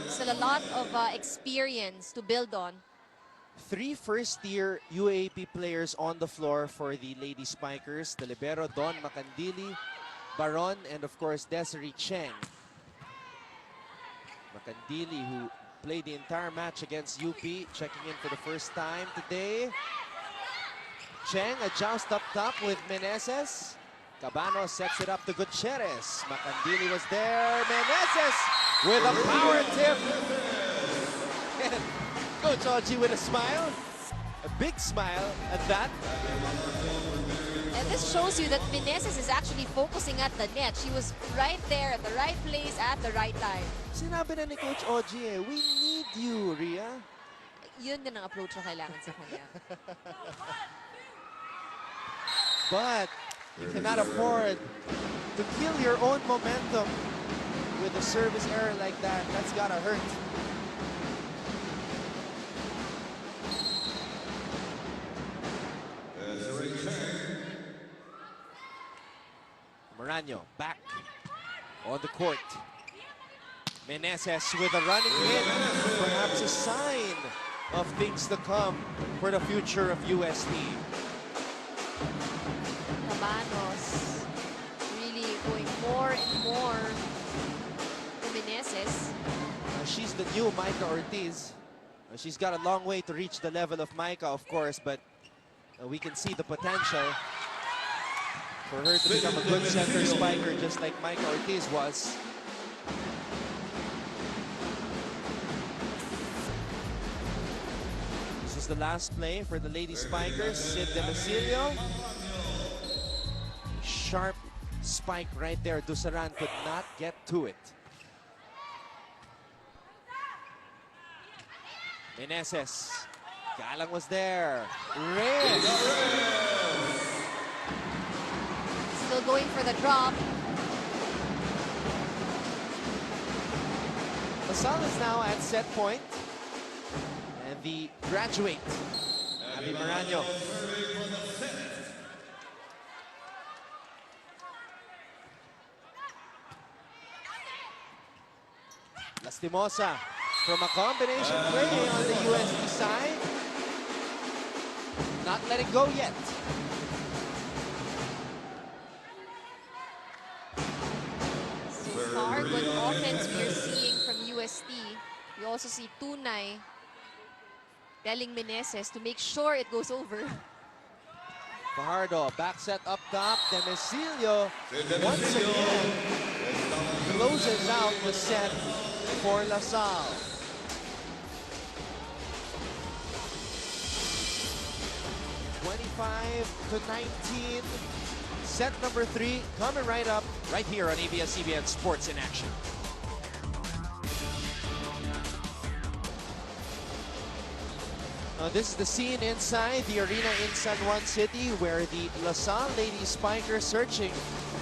Still a lot of experience to build on. 3 first-year UAAP players on the floor for the Lady Spikers. The libero, Don Macandili, Baron, and of course, Desiree Cheng. Macandili, who played the entire match against UP, checking in for the first time today. Cheng, a joust up top with Meneses. Cabano sets it up to Gutierrez. Macandili was there. Meneses with a power tip. And Coach Oji with a smile. A big smile at that. And this shows you that Meneses is actually focusing at the net. She was right there at the right place at the right time. Sinabi na ni Coach Oji we need you, Rhea. Yun din ang approach na kailangan sa kanya. But you cannot afford to kill your own momentum with a service error like that. That's gotta hurt. Morano back on the court. Meneses with a running hit. Perhaps a sign of things to come for the future of UST. Cabanos really going more and more to Meneses. She's the new Micah Ortiz. She's got a long way to reach the level of Micah, of course, but we can see the potential for her to become a good center spiker just like Micah Ortiz was. This is the last play for the Lady Spikers. Sid Demesilio. Sharp spike right there. Dusaran could not get to it. Meneses. Galang was there. Reyes. Still going for the drop. LaSalle is now at set point. And the graduate, Abby Marano. Lastimosa from a combination play on the UST side. Not letting go yet. So far, good offense we are seeing from UST. We also see Tunay telling Meneses to make sure it goes over. Fajardo, back set up top. Demesilio once again closes out the set for LaSalle. 25-19. Set number 3 coming right up right here on ABS-CBN Sports in Action. This is the scene inside the arena in San Juan City where the LaSalle Lady Spikers searching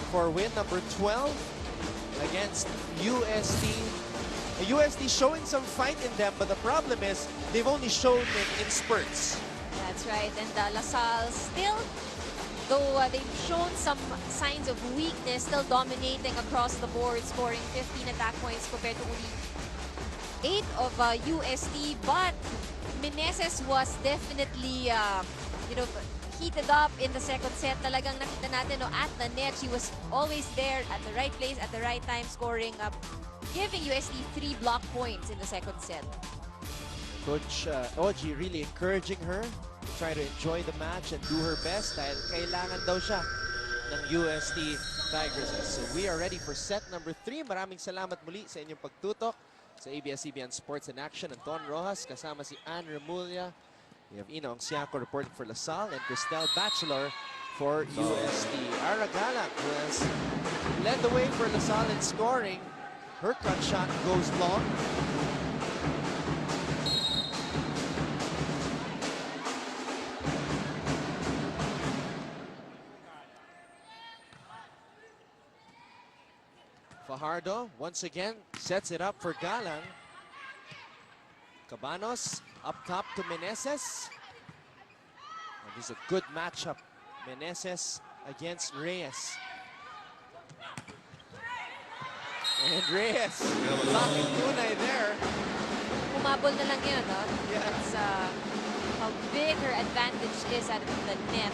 for win number 12 against UST. UST showing some fight in them, but the problem is they've only shown it in spurts. That's right. And LaSalle still, though they've shown some signs of weakness, still dominating across the board, scoring 15 attack points compared to only 8 of UST. But Meneses was definitely, heated up in the second set. Talagang nakita natin at the net, she was always there at the right place at the right time, scoring up, giving UST 3 block points in the second set. Coach Oji really encouraging her to try to enjoy the match and do her best dahil kailangan daw siya ng UST Tigresses. So we are ready for set number 3. Maraming salamat muli sa inyong pagtutok sa ABS-CBN Sports in Action. Anton Rojas kasama si Ann Remulla. We have Ino Angsiaco reporting for LaSalle and Cristel Bachelor for UST. Ara Galang, who has led the way for LaSalle in scoring. Her cut shot goes long. Fajardo once again sets it up for Galang. Cabanos up top to Meneses. And this is a good matchup. Meneses against Reyes. And Reyes blocking Tunay there. Umabol na lang yun, no? Yeah. That's how big her advantage is at the net.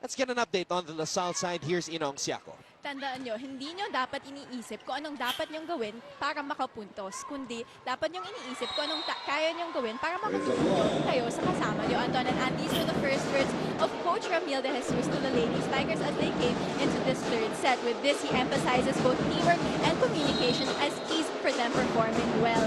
Let's get an update on the LaSalle side. Here's Inong Siako. Tandaan nyo, hindi nyo dapat iniisip kung anong dapat nyong gawin para makapuntos, kundi dapat nyong iniisip kung anong kaya nyong gawin para makatulong kayo sa kasama nyo. Anton, and these were the first words of Coach Ramil de Jesus to the Lady Spikers as they came into this third set. With this, he emphasizes both teamwork and communication as keys for them performing well.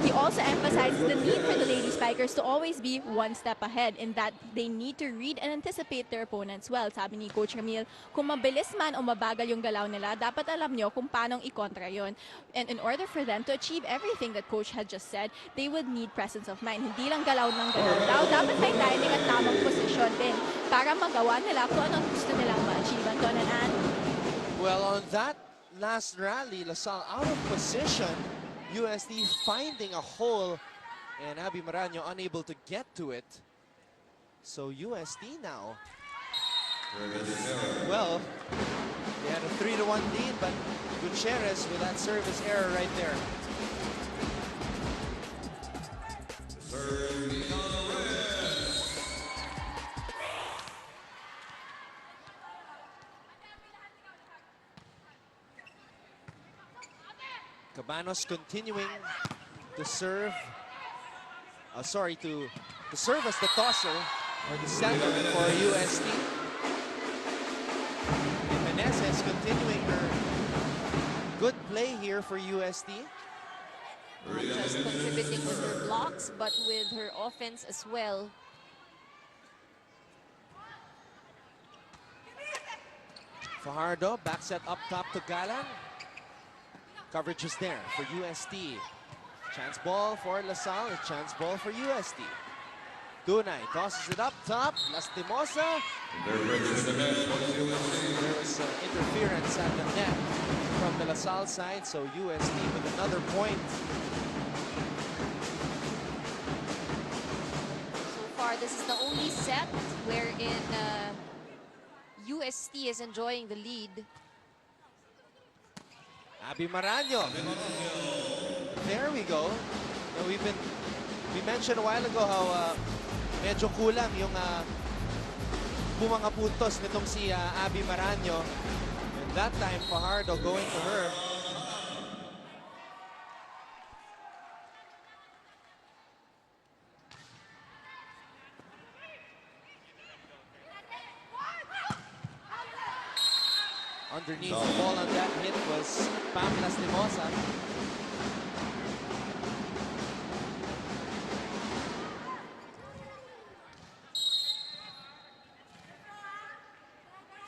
He also emphasizes the need for the Lady Spikers to always be one step ahead in that they need to read and anticipate their opponents well. Sabi ni Coach Ramil, kung mabilis man o mabagal yung galaw nila, dapat alam nyo kung paano ikontra yon. And in order for them to achieve everything that Coach had just said, they would need presence of mind. Hindi lang galaw ng galaw. Dapat may timing at tamang posisyon din para magawa nila kung anong gusto nilang ma-achieve. Anton and Ann? Well, on that last rally, LaSalle out of position. UST finding a hole, and Abby Marano unable to get to it. So UST now. Well, they had a 3-1 lead, but Gutierrez with that service error right there. Cabanos continuing to serve. To serve as the tosser or the setter for UST. And Meneses continuing her good play here for UST. Not just contributing with her blocks, but with her offense as well. Fajardo, back set up top to Galan. Coverage is there for UST. Chance ball for LaSalle, a chance ball for UST. Tunay tosses it up top, Lastimosa. There was interference at the net from the LaSalle side, so UST with another point. So far, this is the only set wherein UST is enjoying the lead. Abby Marano. There we go. Now we mentioned a while ago how medyo kulang yung mga puntos nitong si Abby Marano. And that time, Fajardo going to her. Underneath the ball on that hit was Pam Lastimosa.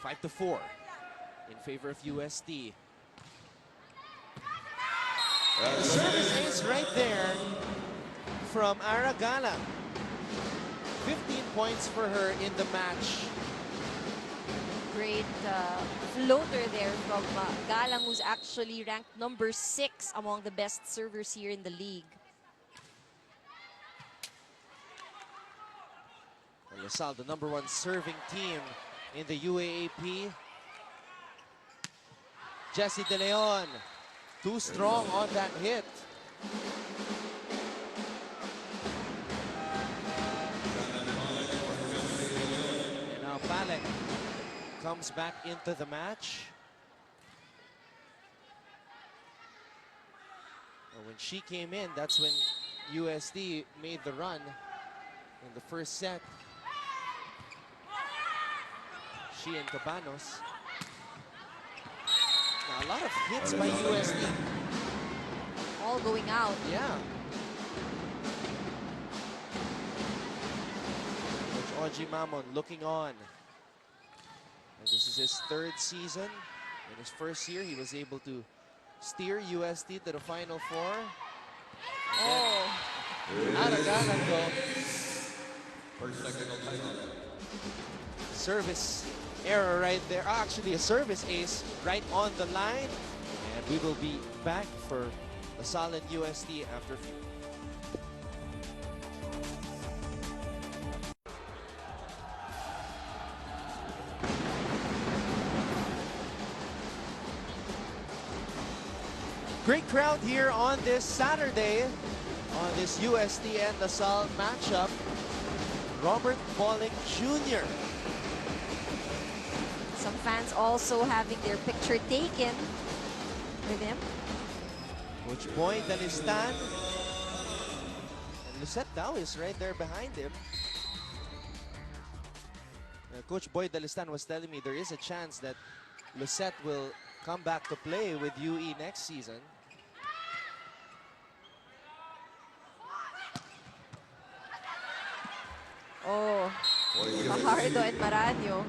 Five to 4 in favor of UST. And the service ace right there from Aragala. 15 points for her in the match. Great floater there from Galang, who's actually ranked number 6 among the best servers here in the league. And LaSalle, the #1 serving team in the UAAP. Jessie De Leon, too strong on that hit. And now Palek comes back into the match. And when she came in, that's when USD made the run in the first set. She and Cabanos. Now, a lot of hits by USD. All going out. Yeah. Coach Oji Mamon looking on. And this is his 3rd season. In his first year, he was able to steer UST to the Final Four. Aragalan go. Service error right there. Actually, a service ace right on the line. And we will be back for LaSalle and UST after. Great crowd here on this Saturday on this UST and LaSalle matchup. Robert Bolling Jr. Some fans also having their picture taken with him. Coach Boy Dalistan. And Lucette Dow is right there behind him. Coach Boy Dalistan was telling me there is a chance that Lucette will come back to play with UE next season. Oh, Fajardo and Maraño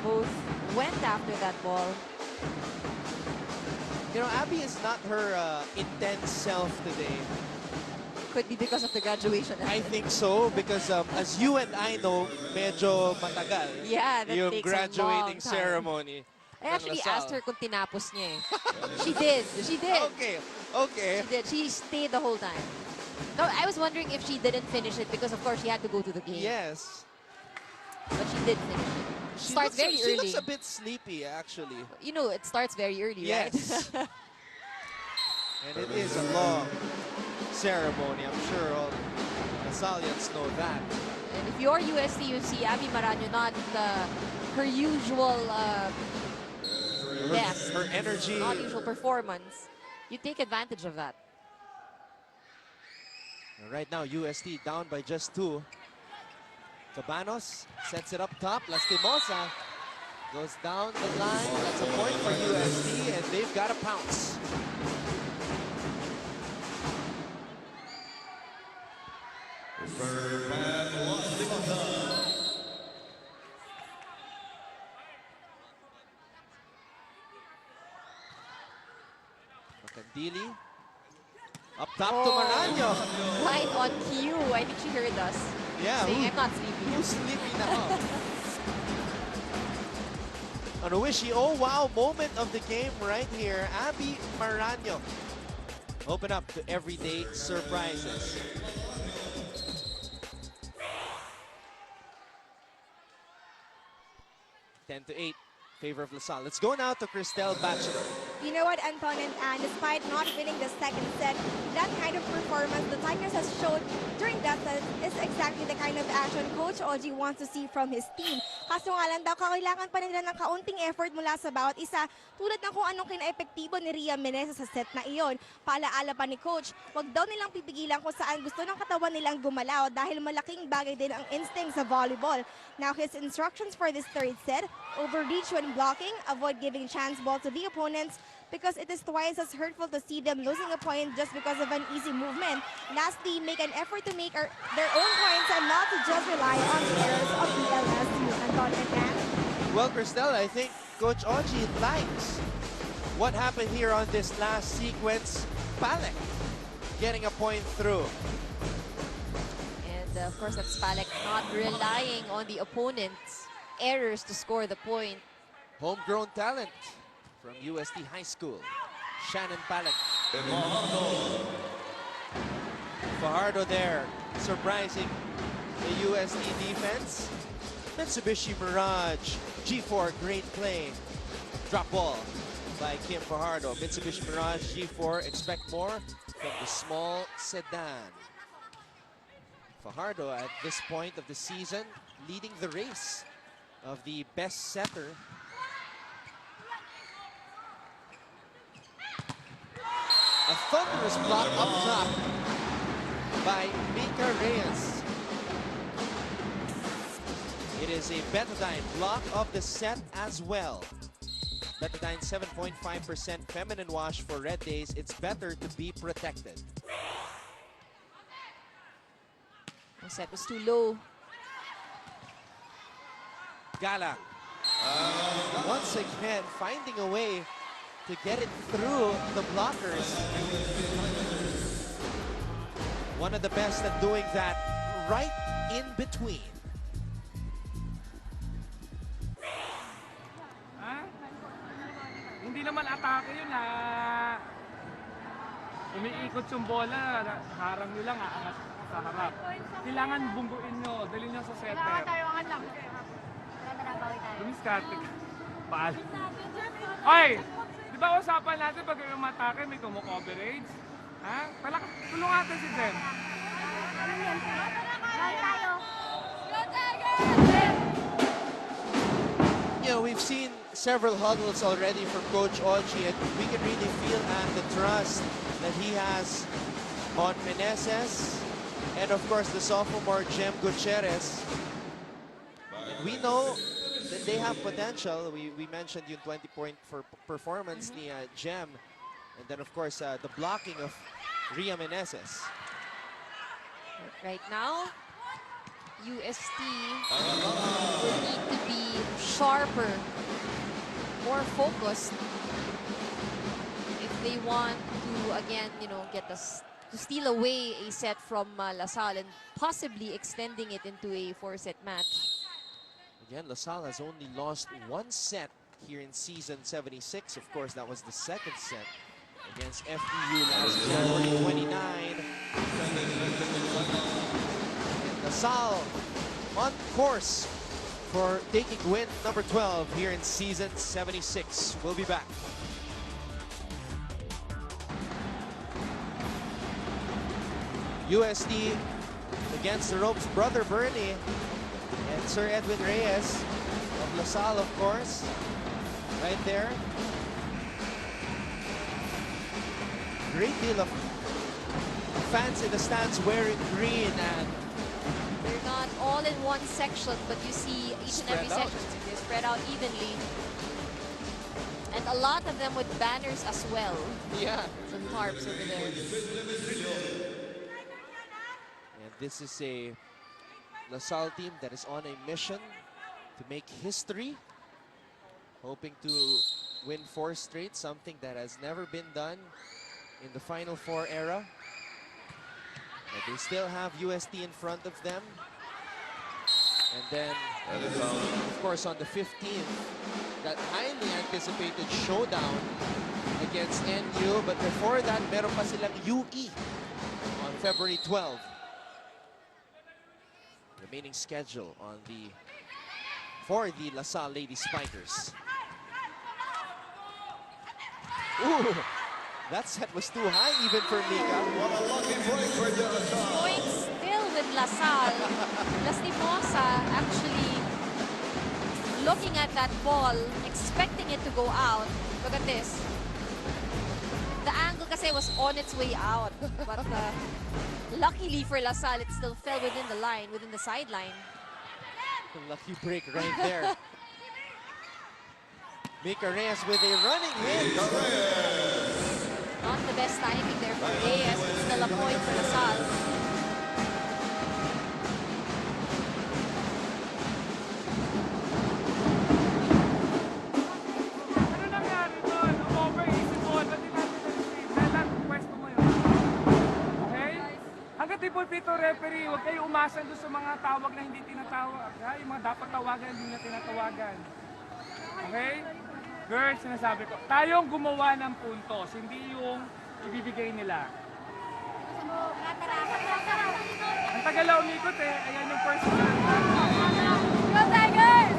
both went after that ball. You know, Abby is not her intense self today. Could be because of the graduation. I think so, because as you and I know, medyo matagal Yeah, that yung takes graduating a long time. ceremony. I actually LaSalle. asked her kung tinapos niya eh. She did. She did. Okay, okay. She did. She stayed the whole time. No, I was wondering if she didn't finish it because, of course, she had to go to the game. Yes. But she did finish it. She Starts very She early. looks a bit sleepy, actually. You know, it starts very early, Yes. right? And it is a long ceremony. I'm sure all LaSallians know that. And if you're UST, you see Abby Maraño not her usual best. Her energy. Not usual performance. You take advantage of that. Right now, UST down by just 2. Cabanos sets it up top. Lastimosa goes down the line. That's a point for UST, and they've got to pounce. Macandili. Up top to Maraño. Right on cue. I think she heard us. Yeah. Saying, I'm not sleepy. Who's sleepy now? On a wishy oh wow moment of the game right here. Abby Maraño. Open up to everyday surprises. Ten to 8. Favor of LaSalle. Let's go now to Cristel Bachelor. You know what, Anton and Anne, despite not winning the second set, that kind of performance the Tigers has showed during that set is exactly the kind of action Coach Oji wants to see from his team. Kaso nga lang daw, kailangan pa nila ng kaunting effort mula sa bawat isa, tulad ng kung anong kinaepektibo ni Ria Menezes sa set na iyon. Paalaala pa ni Coach, wag daw nilang pipigilan kung saan gusto ng katawan nilang gumalaw dahil malaking bagay din ang instinct sa volleyball. Now his instructions for this third set, overreach when blocking, avoid giving chance ball to the opponents because it is twice as hurtful to see them losing a point just because of an easy movement. Lastly, make an effort to make their own points and not to just rely on the errors of DLSU. Anton and Ann? Well, Cristel, I think Coach Oji likes what happened here on this last sequence. Palek getting a point through. And of course, that's Palek not relying on the opponent's errors to score the point. Homegrown talent from UST High School, Shannon Palek. Fajardo there, surprising the UST defense. Mitsubishi Mirage, G4, great play. Drop ball by Kim Fajardo. Mitsubishi Mirage, G4, expect more from the small sedan. Fajardo at this point of the season leading the race of the best setter. A thunderous block up top by Mika Reyes. It is a Betadine block of the set as well. Betadine 7.5% feminine wash for red days. It's better to be protected. The set was too low. Gala. Once again, finding a way to get it through the blockers. One of the best at doing that right in between. Hindi naman atake yun, umiikot yung bola, harang nyo lang, aangat sa harap. Kailangan bungguin nyo, dalhin nyo sa setter. Lumiskate ka. Paal. Ay! Di ba usapan natin pag yung matake may kumo-coverage? Ha? Tulong natin si Jem. You know, we've seen several huddles already from Coach Oji, and we can really feel the trust that he has on Meneses, and of course the sophomore Jem Gutierrez. And we know that they have potential. We mentioned yung 20-point performance ni Jem, and then of course the blocking of Ria Meneses. Right now, UST will need to be sharper, more focused if they want to again, you know, get us to steal away a set from LaSalle and possibly extending it into a 4-set match. Again, LaSalle has only lost one set here in season 76. Of course, that was the second set against FEU last January 29. And LaSalle on course for taking win number 12 here in season 76. We'll be back. UST against the ropes, Brother Bernie and Sir Edwin Reyes of LaSalle, of course, right there. Great deal of fans in the stands wearing green, and they're not all in one section, but you see each and every section. They're spread out evenly. And a lot of them with banners as well. yeah. Some tarps over there. And this is a LaSalle team that is on a mission to make history, hoping to win 4 straight, something that has never been done in the Final Four era. But they still have UST in front of them. And then, of course, on the 15th, that highly anticipated showdown against NU. But before that, meron pa silang UE on February 12. Remaining schedule on for the LaSalle Lady Spikers. Ooh, that set was too high even for Mika. What a lucky break for DLSU. Going still with LaSalle. Lastimosa actually looking at that ball, expecting it to go out. Look at this. The angle kasi was on its way out. But luckily for LaSalle, it still fell within the line, within the sideline. Lucky break right there. Mika Reyes with a running hit. Not the best timing there for Reyes, but still a point for LaSalle. Ano nangyari doon? Over-easy ball. Ba't di natin na-receive? Melan, pwesto mo yun. Okay? Hanggat di po pito referee, huwag kayo umasan doon sa mga tawag na hindi tinatawag. Ha? Yung mga dapat tawagan, hindi na tinatawagan. Okay? Girls, sinasabi ko, tayong gumawa ng puntos, hindi yung ibibigay nila. Ang tagal na umikot eh. Ayan yung first one. Go Tigers!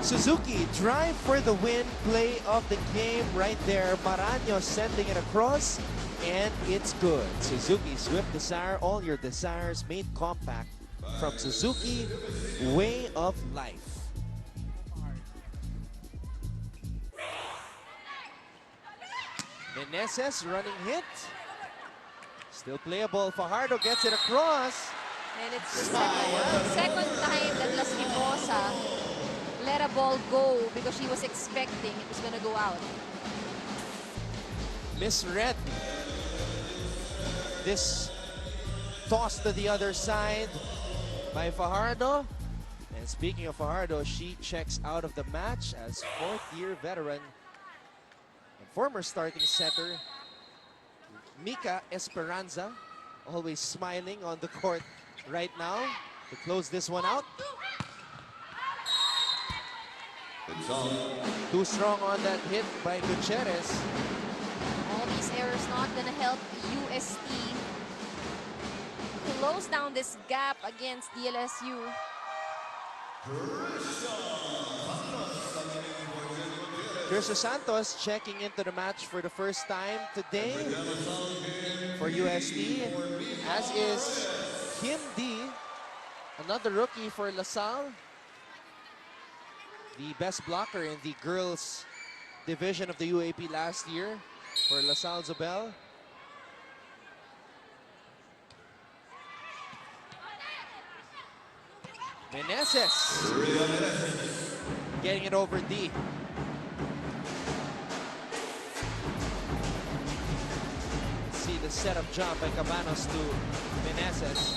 Suzuki drive for the win, play of the game right there. Maraño sending it across, and it's good. Suzuki Swift Desire, all your desires made compact from Suzuki Way of Life. Meneses running hit. Still playable. Fajardo gets it across. And it's the second time that Lastimosa let a ball go because she was expecting it was going to go out. Misread this toss to the other side by Fajardo. And speaking of Fajardo, she checks out of the match as 4th-year veteran and former starting setter Mika Esperanza, always smiling on the court right now to close this one out. Too strong on that hit by Gutierrez. All these errors not gonna help UST close down this gap against DLSU. Trisha Santos checking into the match for the first time today for UST, as is Kim D, another rookie for LaSalle, the best blocker in the girls division of the UAAP last year for LaSalle Zobel. Meneses getting it over D. See the setup jump by Cabanos to Meneses.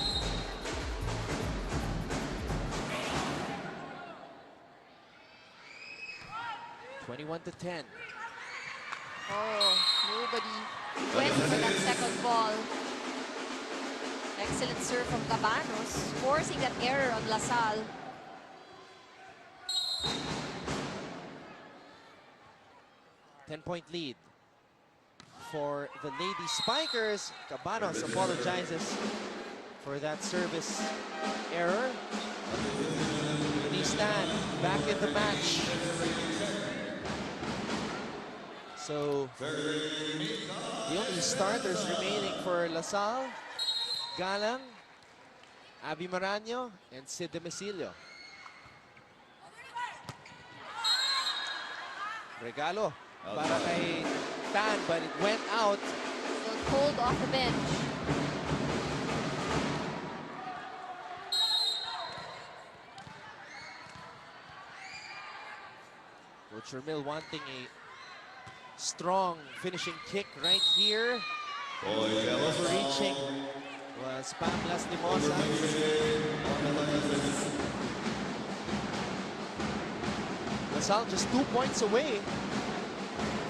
(21-10). Oh, nobody went for that second ball. Excellent serve from Cabanos, forcing that error on LaSalle. Ten-point lead for the Lady Spikers. Cabanos apologizes for that service error. Stan back in the match. So the only starters remaining for LaSalle, Galang, Abby Maraño, and Sid Demicilio. Regalo para kay Tan, but it went out. Still pulled off the bench. Coach Ramil wanting a strong finishing kick right here. Overreaching was Pamela Limosa. LaSalle just 2 points away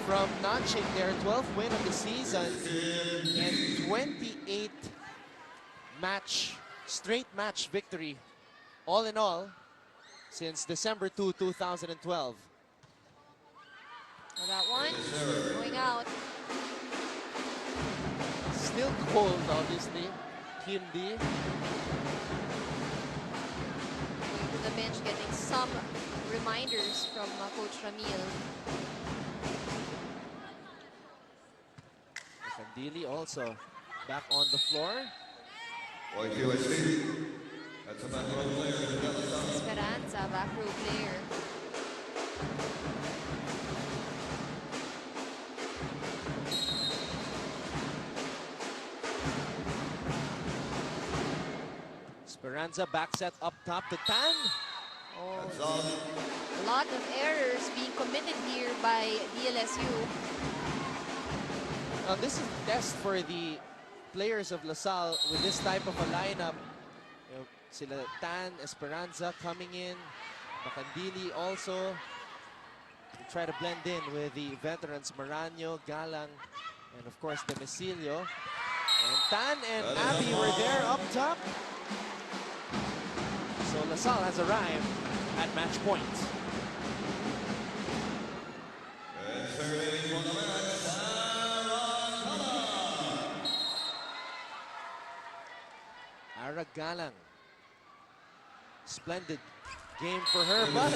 from notching their 12th win of the season and 28 straight match victory, all in all, since December 2, 2012. Well, that one going out. Still cold, obviously. Kim D. Going to the bench, getting some reminders from Coach Ramil. Candili also back on the floor. Esperanza, back row player. Esperanza back set up top to Tan. Oh, a lot of errors being committed here by DLSU. This is best for the players of LaSalle with this type of a lineup. You know, sila Tan, Esperanza coming in, Macandili also. They try to blend in with the veterans Maraño, Galang, and of course Demicilio. And Tan and Abby were there up top. So LaSalle has arrived at match point. Ara Galang. Splendid game for her, but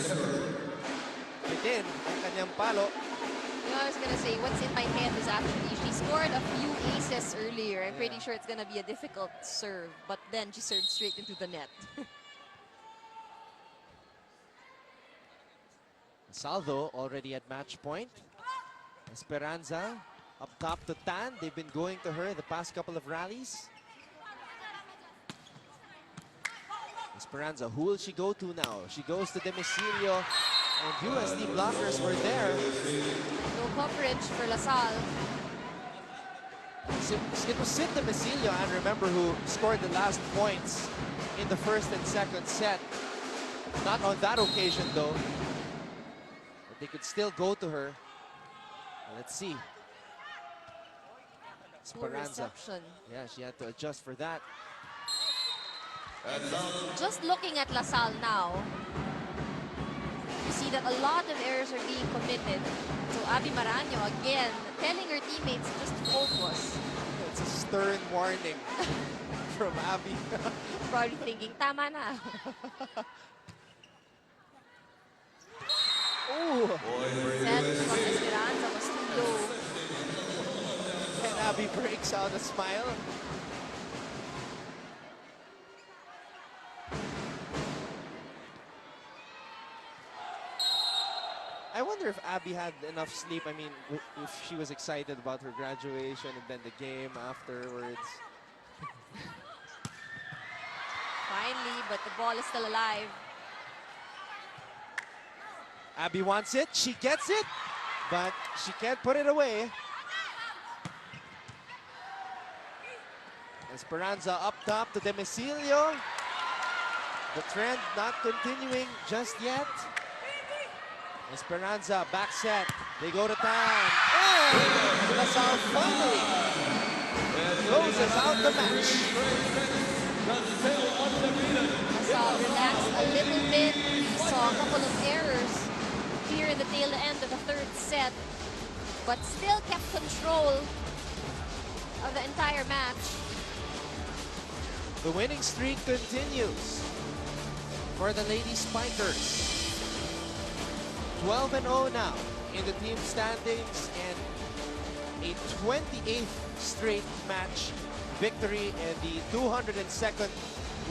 within ang kanyang palo. You know, I was gonna say, what's in my head is actually she scored a few aces earlier. I'm pretty sure it's gonna be a difficult serve, but then she served straight into the net. Saldo already at match point. Esperanza up top to Tan. They've been going to her the past couple of rallies. Esperanza, who will she go to now? She goes to Demicilio, and USD blockers were there. No coverage for LaSalle. It was Sid Demicilio, and remember, who scored the last points in the first and second set. Not on that occasion, though. But they could still go to her. Let's see. Esperanza. Yeah, she had to adjust for that. Just looking at LaSalle now, you see that a lot of errors are being committed. So Abby Maraño again telling her teammates just to stern warning from Abby. Probably thinking, tama na. Ooh. Set from Esperanza was too low. And Abby breaks out a smile. I wonder if Abby had enough sleep. I mean, if she was excited about her graduation and then the game afterwards. Finally, but the ball is still alive. Abby wants it. She gets it, but she can't put it away. Esperanza up top to Demicilio. The trend not continuing just yet. Esperanza back set. They go to town. And LaSalle finally closes out the match. LaSalle relaxed a little bit. We saw a couple of errors here in the tail end of the third set, but still kept control of the entire match. The winning streak continues for the Lady Spikers. 12-0 now in the team standings and a 28th straight match victory and the 202nd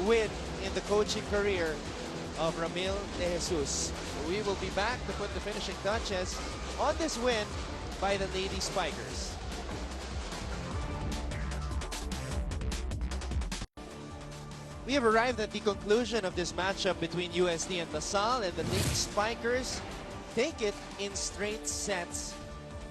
win in the coaching career of Ramil De Jesus. We will be back to put the finishing touches on this win by the Lady Spikers. We have arrived at the conclusion of this matchup between UST and LaSalle, and the Lady Spikers take it in straight sets.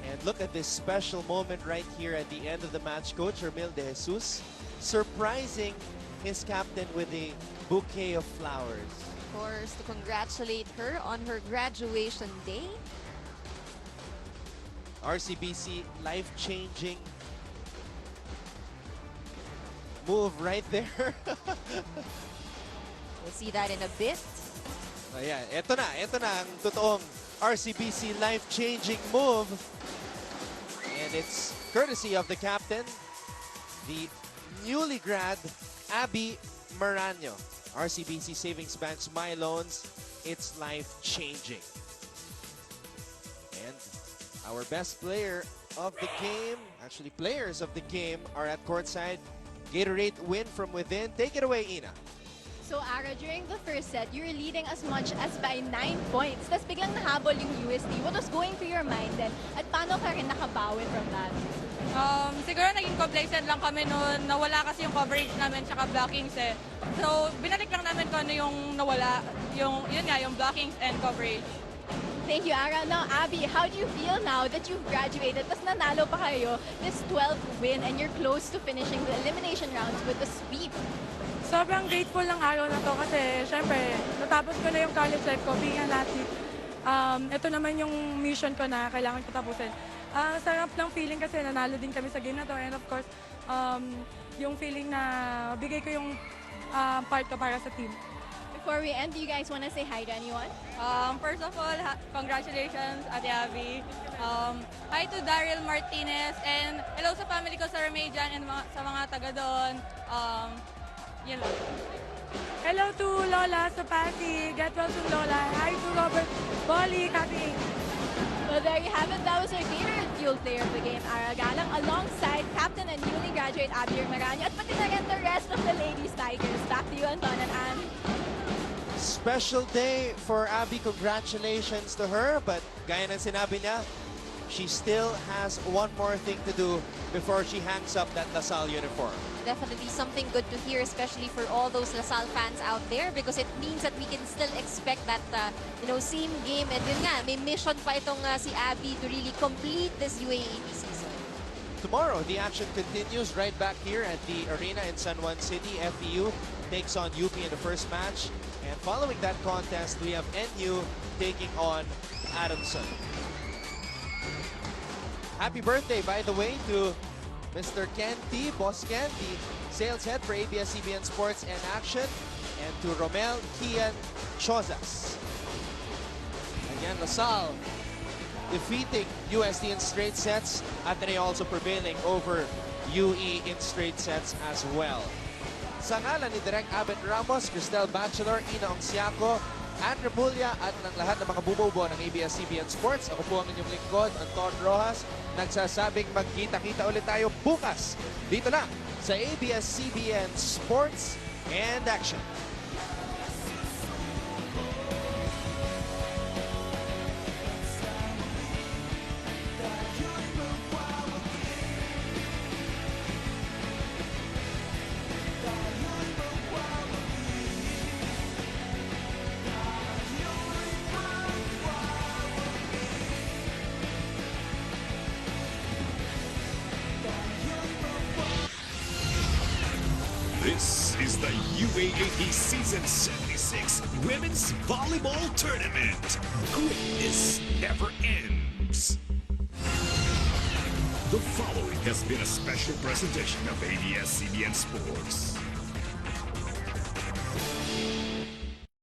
And look at this special moment right here at the end of the match. Coach Ramil De Jesus surprising his captain with a bouquet of flowers. Of course, to congratulate her on her graduation day. RCBC life-changing move right there. We'll see that in a bit. Ayan, ito na ang totoong RCBC life-changing move. And it's courtesy of the captain, the newly grad Abby Marano. RCBC Savings Bank's My Loans, it's life-changing. And our best player of the game, actually players of the game, are at courtside. Gatorade win from within. Take it away, Ina. So, Ara, during the first set, you were leading as much as by 9 points. Tapos biglang nahabol yung UST. What was going through your mind then? At paano ka rin nakabawi from that? Siguro naging complacent lang kami noon. Nawala kasi yung coverage namin tsaka blockings eh. So, binalik lang namin kung ano yung nawala. Yun nga, yung blockings and coverage. Thank you, Ara. Now, Abby, how do you feel now that you've graduated? Tapos nanalo pa kayo this 12th win and you're close to finishing the elimination rounds with a sweep. Sobrang grateful ng araw na to kasi syempre, natapos ko na yung college life ko, being an athlete. Ito naman yung mission ko na kailangan ko tapusin. Sarap ng feeling kasi nanalo din kami sa game na to and of course, yung feeling na bigay ko yung part ko para sa team. Before we end, do you guys want to say hi to anyone? First of all, congratulations, Ate Abby. Hi to Daryl Martinez and hello sa family ko sa Remedian and sa mga taga doon. Yun lang. Hello to Lola sa Pasig. Get well soon, Lola. Hi to Robert Bolly, Happy. Well, there you have it. That was our Gatorade Fuel player of the game, Ara Galang, alongside captain and newly graduate Abby Marano at pati na rin the rest of the Lady Spikers. Back to you, Anton and Anne. Special day for Abby. Congratulations to her. But gaya ng sinabi niya, she still has one more thing to do before she hangs up that LaSalle uniform. Definitely something good to hear, especially for all those LaSalle fans out there, because it means that we can still expect that, same game. And yun nga, may mission pa itong si Abby to really complete this UAAP season. Tomorrow, the action continues right back here at the arena in San Juan City. FEU takes on UP in the first match. And following that contest, we have NU taking on Adamson. Happy birthday, by the way, to Mr. Canty, Boss Canty, sales head for ABS-CBN Sports and Action, and to Romel Kian Chozas. Again, LaSalle defeating UST in straight sets. Ateneo also prevailing over UE in straight sets as well. Sa ngalan ni Direk Abet Ramos, Cristel Bachelor, Ina Ongsiaco, Andre Mulya at ng lahat ng mga bumubuo ng ABS-CBN Sports, ako po ang inyong lingkod, Anton Rojas, nagsasabing magkita-kita ulit tayo bukas dito lang sa ABS-CBN Sports and Action. This is the UAAP Season 76 Women's Volleyball Tournament. Greatness never ends. The following has been a special presentation of ABS-CBN Sports.